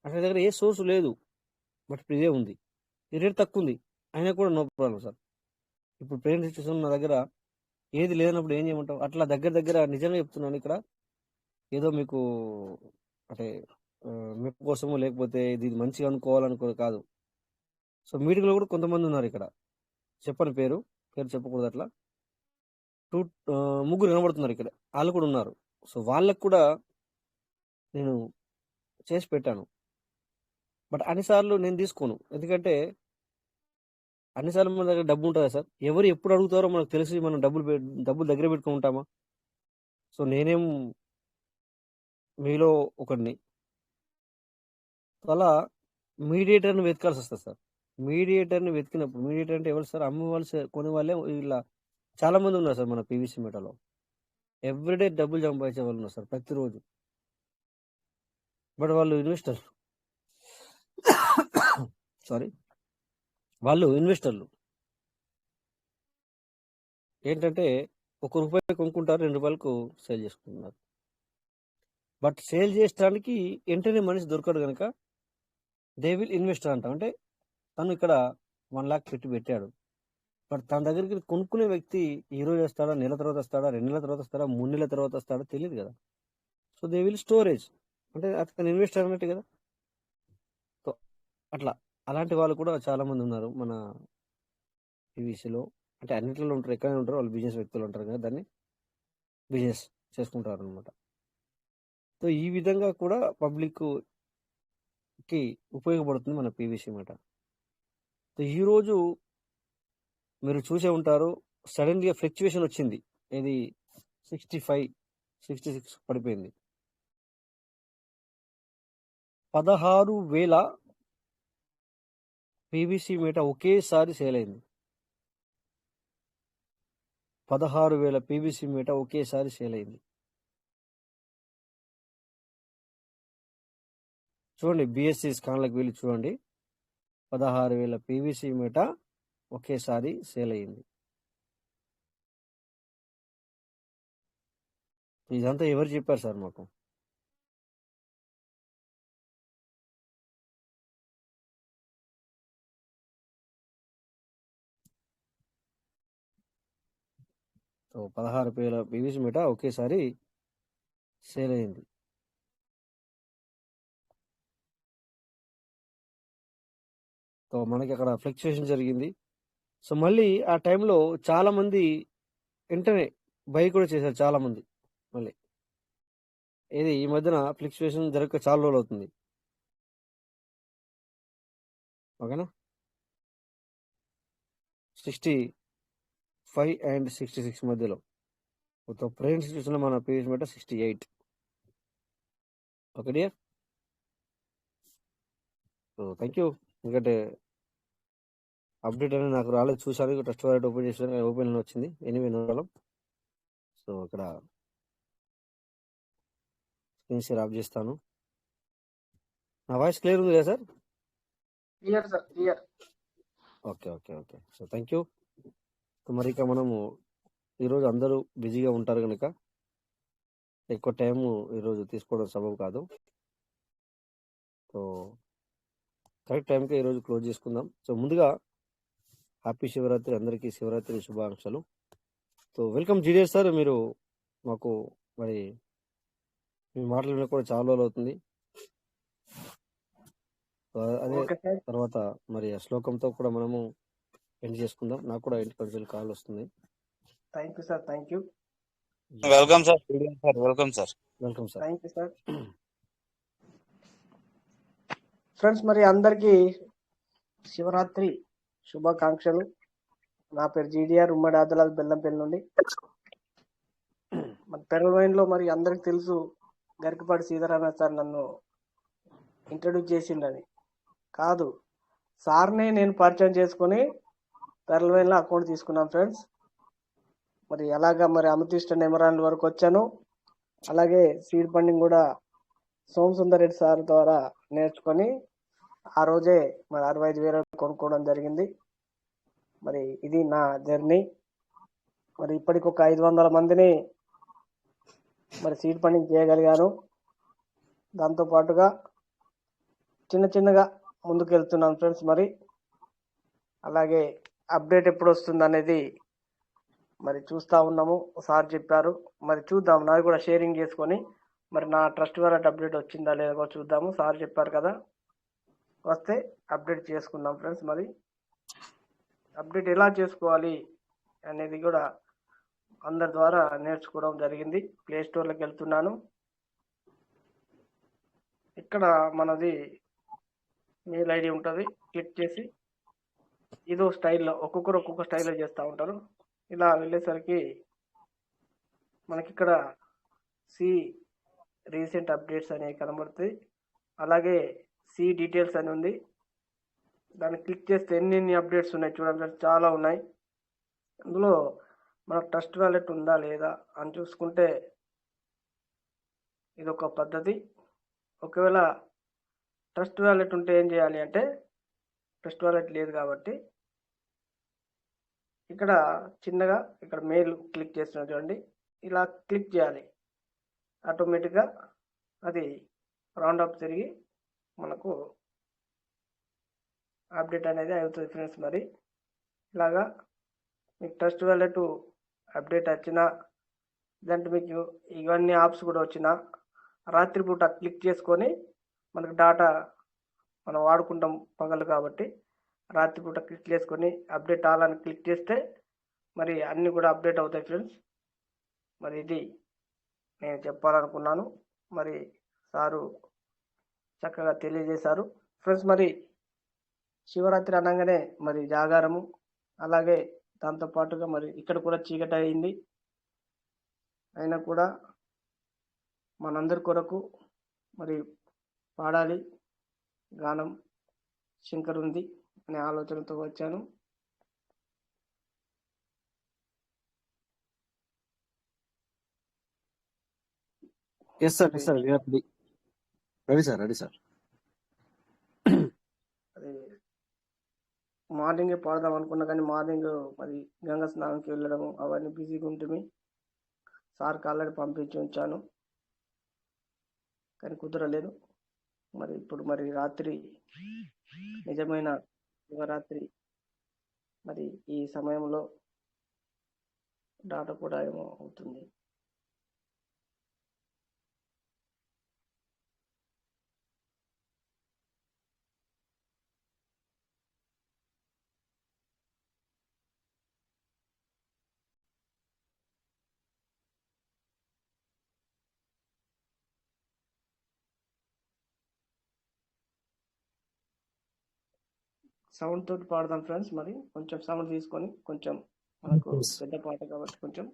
అతని దగ్గర ఏ సోర్స్ లేదు, బట్ ఇప్పుడు ఇదే ఉంది, ఈ రేట్ తక్కువ ఉంది, అయినా కూడా నో ప్రాబ్లం సార్. ఇప్పుడు ప్రేమ్ సిచ్యువేషన్ నా దగ్గర ఏది లేనప్పుడు ఏం చేయమంటావు? అట్లా దగ్గర నిజంగా చెప్తున్నాను, ఇక్కడ ఏదో మీకు అంటే మెప్పు కోసమో లేకపోతే ఇది మంచిగా అనుకోవాలనుకో కాదు. సో మీటింగ్లో కూడా కొంతమంది ఉన్నారు ఇక్కడ, చెప్పని పేరు చెప్పకూడదు, అట్లా ముగ్గురు కనబడుతున్నారు ఇక్కడ, వాళ్ళు కూడా ఉన్నారు. సో వాళ్ళకు కూడా నేను చేసి పెట్టాను, బట్ అన్నిసార్లు నేను తీసుకోను, ఎందుకంటే అన్నిసార్లు మన దగ్గర డబ్బు ఉంటుందా సార్? ఎవరు ఎప్పుడు అడుగుతారో మనకు తెలిసి మనం డబ్బులు దగ్గర పెట్టుకుని ఉంటామా? సో నేనేం మీలో ఒకడిని, అలా మీడియేటర్ని వెతకాల్సి వస్తుంది సార్. మీడియేటర్ని వెతికినప్పుడు, మీడియేటర్ అంటే ఎవరు సార్? అమ్మే వాళ్ళు కొనే వాళ్ళే ఇలా చాలా మంది ఉన్నారు సార్ మన పీవీసీ మెటాలో. ఎవ్రీడే డబ్బులు సంపాదించే వాళ్ళు ఉన్నారు సార్ ప్రతిరోజు, బట్ వాళ్ళు ఇన్వెస్టర్ సారీ వాళ్ళు ఇన్వెస్టర్లు ఏంటంటే ₹1 కొనుక్కుంటారు, ₹2 సేల్ చేసుకుంటున్నారు. బట్ సేల్ చేయడానికి వెంటనే మనిషి దొరకడు కనుక దే విల్ ఇన్వెస్టర్ అంటాం. అంటే తను ఇక్కడ 1 lakh పెట్టాడు, బట్ తన దగ్గరికి కొనుక్కునే వ్యక్తి ఈ రోజు వస్తాడా, నెల తర్వాత వస్తాడా, 2 నెలల తర్వాత వస్తాడా, 3 నెలల తర్వాత వస్తాడా తెలియదు కదా. సో దే విల్ స్టోరేజ్, అంటే అతను ఇన్వెస్టర్ అన్నట్టు కదా. సో అట్లా అలాంటి వాళ్ళు కూడా చాలా మంది ఉన్నారు మన పీవీసీలో. అంటే అన్నింటిలో ఉంటారు, ఎక్కడైనా ఉంటారు, వాళ్ళు బిజినెస్ వ్యక్తులు ఉంటారు కదా, దాన్ని బిజినెస్ చేసుకుంటారు అనమాట. సో ఈ విధంగా కూడా పబ్లిక్కి ఉపయోగపడుతుంది మన పీవీసీ మాట. సో ఈరోజు మీరు చూసే ఉంటారు, సడన్గా ఫ్లక్చువేషన్ వచ్చింది, ఇది 65, 66 పడిపోయింది. 16,000 పీవీసీ మీట ఒకేసారి సేల్ అయింది. 16,000 పీవీసీ మీట ఒకేసారి సేల్ అయింది. చూడండి, బిఎస్సి స్కాన్లకు వెళ్ళి చూడండి, 16,000 పీవీసీ మీట ఒకేసారి సేల్ అయ్యింది. ఇదంతా ఎవరు చెప్పారు సార్ మాకు? సో 16,000 పీవీసీ మీట ఒకేసారి సేల్ అయింది. సో మనకి అక్కడ ఫ్లక్చుయేషన్ జరిగింది. సో మళ్ళీ ఆ టైంలో చాలా మంది వెంటనే బై కూడా చేశారు, చాలా మంది. మళ్ళీ ఇది ఈ మధ్యన ఫ్లక్చుయేషన్ జరగక చాలా రోజులు అవుతుంది, ఓకేనా. 65 and 66 మధ్యలో. ప్రైవేట్ సిచ్యువేషన్లో మన పీవీసీ మీట 68. Okay dear, so thank you. ఎందుకంటే అప్డేట్ అనేది నాకు రాలేదు, చూసాను, టెస్ట్ వాలెట్ ఓపెన్ చేసాను, ఓపెన్ వచ్చింది. Anyway no problem. సో ఇక్కడ స్క్రీన్ షేర్ ఆఫ్ చేస్తాను. నా వాయిస్ క్లియర్ ఉంది కదా sir? Clear sir, clear. Okay. So thank you. మరి ఇక మనము ఈరోజు అందరూ బిజీగా ఉంటారు కనుక ఎక్కువ టైము ఈరోజు తీసుకోవడం సబబు కాదు. సో కరెక్ట్ టైంకి ఈరోజు క్లోజ్ చేసుకుందాం. సో ముందుగా హ్యాపీ శివరాత్రి, అందరికీ శివరాత్రి శుభాకాంక్షలు. సో వెల్కమ్ జీడియస్ సార్, మీరు మాకు మరి మీ మాటలు వినక కూడా చాలా రోజులు అవుతుంది. అదే తర్వాత మరి ఆ శ్లోకంతో కూడా మనము ఎండ్ చేసుకుందాం. నాకు కూడా ఇంటి కొంచెం కాల్ వస్తుంది. Thank you sir, thank you. Welcome sir, welcome sir. Welcome sir. Thank you sir. Friends, మరి అందరికీ శివరాత్రి శుభాకాంక్షలు. నా పేరు జీడిఆర్, ఉమ్మడి ఆదిలాబాద్ బెల్లంపల్లి నుండి. మన పెరవైన్లో మరి అందరికి తెలుసు, గరికపాటి సీతారామయ్య సార్ నన్ను ఇంట్రడ్యూస్ చేసిండని. కాదు, సార్నే నేను పరిచయం చేసుకొని పెరవైన్లో అకౌంట్ తీసుకున్నాను ఫ్రెండ్స్. మరి అలాగా మరి అమతిష్ట నెమరాన్ల వరకు వచ్చాను. అలాగే సీడ్ ఫండింగ్ కూడా సోమసుందర్ రెడ్డి సార్ ద్వారా నేర్చుకొని ఆ రోజే మరి 65,000 కొనుక్కోవడం జరిగింది. మరి ఇది నా జర్నీ. మరి ఇప్పటికి ఒక 500 మందిని మరి సీడ్ ఫండింగ్ చేయగలిగాను. దాంతో పాటుగా చిన్న చిన్నగా ముందుకు వెళ్తున్నాను ఫ్రెండ్స్. మరి అలాగే అప్డేట్ ఎప్పుడు వస్తుంది అనేది మరి చూస్తూ ఉన్నాము. సార్ చెప్పారు, మరి చూద్దాం. నాది కూడా షేరింగ్ చేసుకొని మరి నా ట్రస్ట్ వాలెట్ అప్డేట్ వచ్చిందా లేదా కూడా చూద్దాము. సార్ చెప్పారు కదా, వస్తే అప్డేట్ చేసుకుందాం ఫ్రెండ్స్. మరి అప్డేట్ ఎలా చేసుకోవాలి అనేది కూడా అందరి ద్వారా నేర్చుకోవడం జరిగింది. ప్లే స్టోర్లోకి వెళ్తున్నాను. ఇక్కడ మనది మెయిల్ ఐడి ఉంటుంది. క్లిక్ చేసి ఇదో స్టైల్లో ఒక్కొక్కరు ఒక్కొక్క స్టైల్లో చేస్తూ ఉంటారు. ఇలా వెళ్ళేసరికి మనకి ఇక్కడ సి రీసెంట్ అప్డేట్స్ అనేవి కనబడుతాయి. అలాగే సి డీటెయిల్స్ అని ఉంది. దాన్ని క్లిక్ చేస్తే ఎన్ని అప్డేట్స్ ఉన్నాయి చూడండి, చాలా ఉన్నాయి. అందులో మన ట్రస్ట్ వాలెట్ ఉందా లేదా అని చూసుకుంటే ఇది ఒక పద్ధతి. ఒకవేళ ట్రస్ట్ వాలెట్ ఉంటే ఏం చేయాలి అంటే, ట్రస్ట్ వాలెట్ లేదు కాబట్టి ఇక్కడ చిన్నగా ఇక్కడ మెయిల్ క్లిక్ చేస్తున్నా చూడండి, ఇలా క్లిక్ చేయాలి. ఆటోమేటిక్గా అది రౌండ్ అప్ తిరిగి మనకు అప్డేట్ అనేది అవుతుంది ఫ్రెండ్స్. మరి ఇలాగా మీకు ట్రస్ట్ వాలెట్ అప్డేట్ వచ్చినా, లేదంటే మీకు ఇవన్నీ యాప్స్ కూడా వచ్చినా రాత్రిపూట క్లిక్ చేసుకొని మనకు డాటా మనం వాడుకుంటాం పగలు కాబట్టి రాత్రిపూట క్లిక్ చేసుకొని అప్డేట్ ఆల్ అని క్లిక్ చేస్తే మరి అన్నీ కూడా అప్డేట్ అవుతాయి ఫ్రెండ్స్. మరి ఇది నేను చెప్పాలనుకున్నాను. మరి సారు చక్కగా తెలియజేశారు ఫ్రెండ్స్. మరి శివరాత్రి అనగానే మరి జాగారము, అలాగే దాంతోపాటుగా మరి ఇక్కడ కూడా చీకటి అయింది. అయినా కూడా మనందరి కొరకు మరి పాడాలి, గానం శంకర్ ఉంది అనే ఆలోచనతో వచ్చాను. Yes sir, yes sir, ready sir, ready sir. అది మార్నింగే పాడదాం అనుకున్నా కానీ మార్నింగ్ మరి గంగా స్నానంకి వెళ్ళడము అవన్నీ బిజీగా ఉంటుంది. సార్కి ఆల్రెడీ పంపించి ఉంచాను కానీ కుదరలేదు. మరి ఇప్పుడు మరి రాత్రి నిజమైన శివరాత్రి, మరి ఈ సమయంలో డాటా కూడా ఏమో అవుతుంది. సౌండ్ తోటి పాడదాం ఫ్రెండ్స్. మరి కొంచెం సౌండ్ తీసుకొని, కొంచెం మనకు పెద్ద పాట కాబట్టి కొంచెం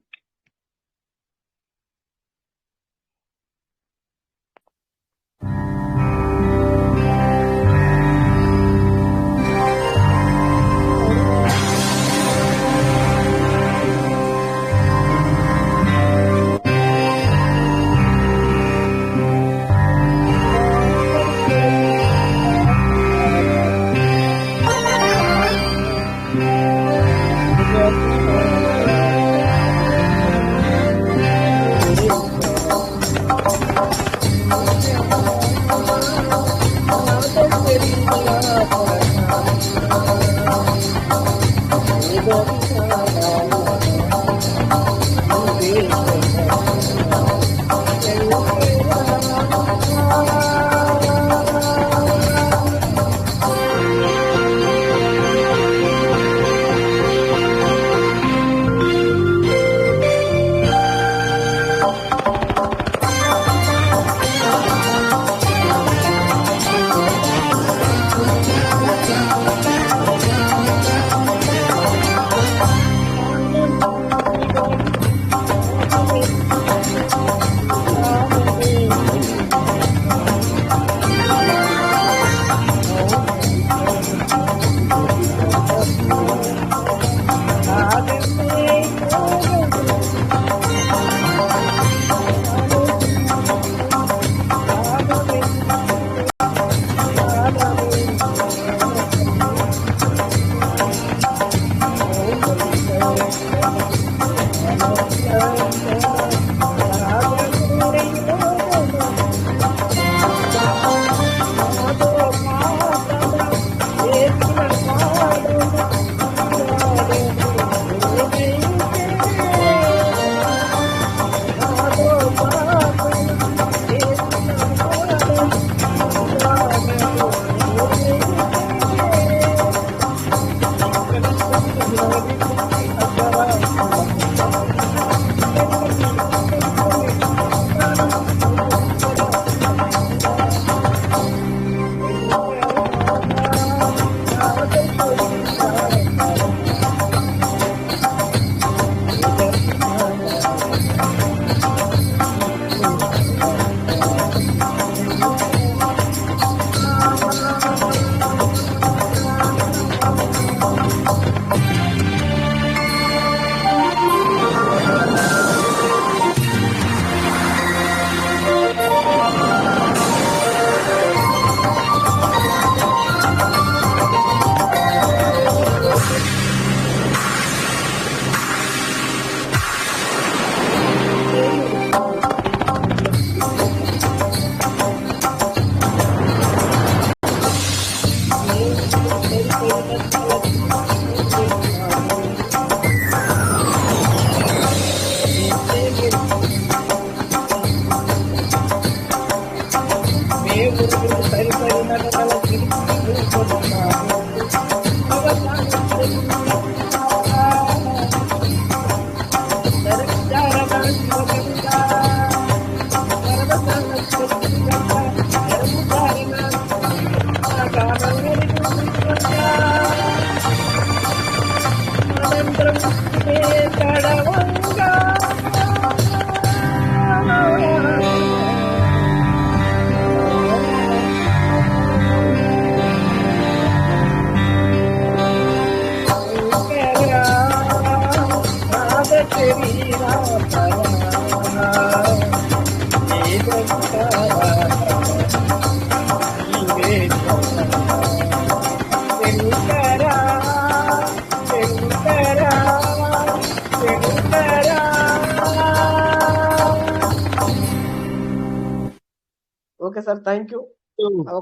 okay sir, thank you.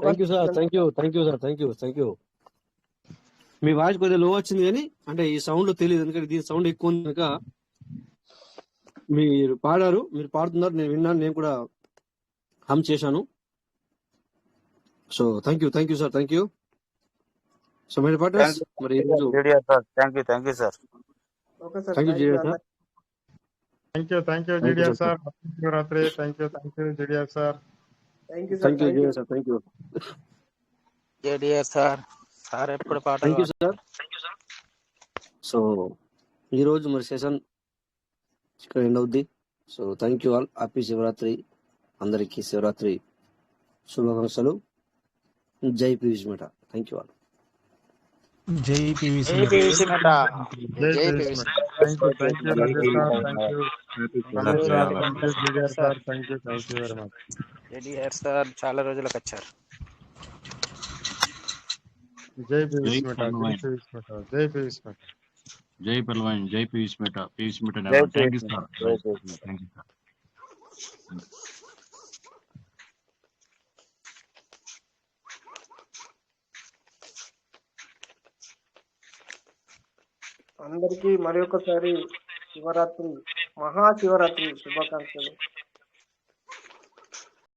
Thank you sir, thank you, thank you sir, thank you, thank you. Me voice కొద్దిగా లో వచ్చింది కానీ అంటే ఈ సౌండ్ తెలియదు, ఎందుకంటే దీని సౌండ్ ఎక్కువ ఉంది కనుక. మీరు పాడారు, మీరు పాడుతున్నారు, నేను విన్నాను, నేను కూడా హమ్ చేశాను. So thank you sir, thank you. So మరి పాటర్స్ మరి ఈరోజు thank you sir. Okay sir, thank you thank you sir. Thank you GDR sir. Shivaratri. Thank you GDR sir. Thank you sir, thank you thank you. Sir, thank you, JDS sir. Sir ఎప్పుడు పాటలు thank you sir. So ఈరోజు మరి session ఇక్కడ end అవుద్ది. So thank you all. Happy Shivaratri. అందరికీ శివరాత్రి శుభాకాంక్షలు. జై పీయూష్ మేట. Thank you all. జై పీవీసీ. జై పీవీసీ మేట. జై జై Piyush PVC. Thank you Rajesh sir. Thank you Ramesh sir. Thank you GDR sir. Thank you very much. JDS sir చాలా రోజులకు వచ్చారు. జై పీయూష్ మేట. జై పీయూష్ మేట. జై పల్వాన్. జై పీయూష్ మేట. పీయూష్ మేట. జై థ్యాంక్ యూ పీయూష్ సార్. జై పీయూష్. Thank you sir. అందరికీ మరి ఒకసారి శివరాత్రి, మహాశివరాత్రి శుభాకాంక్షలు.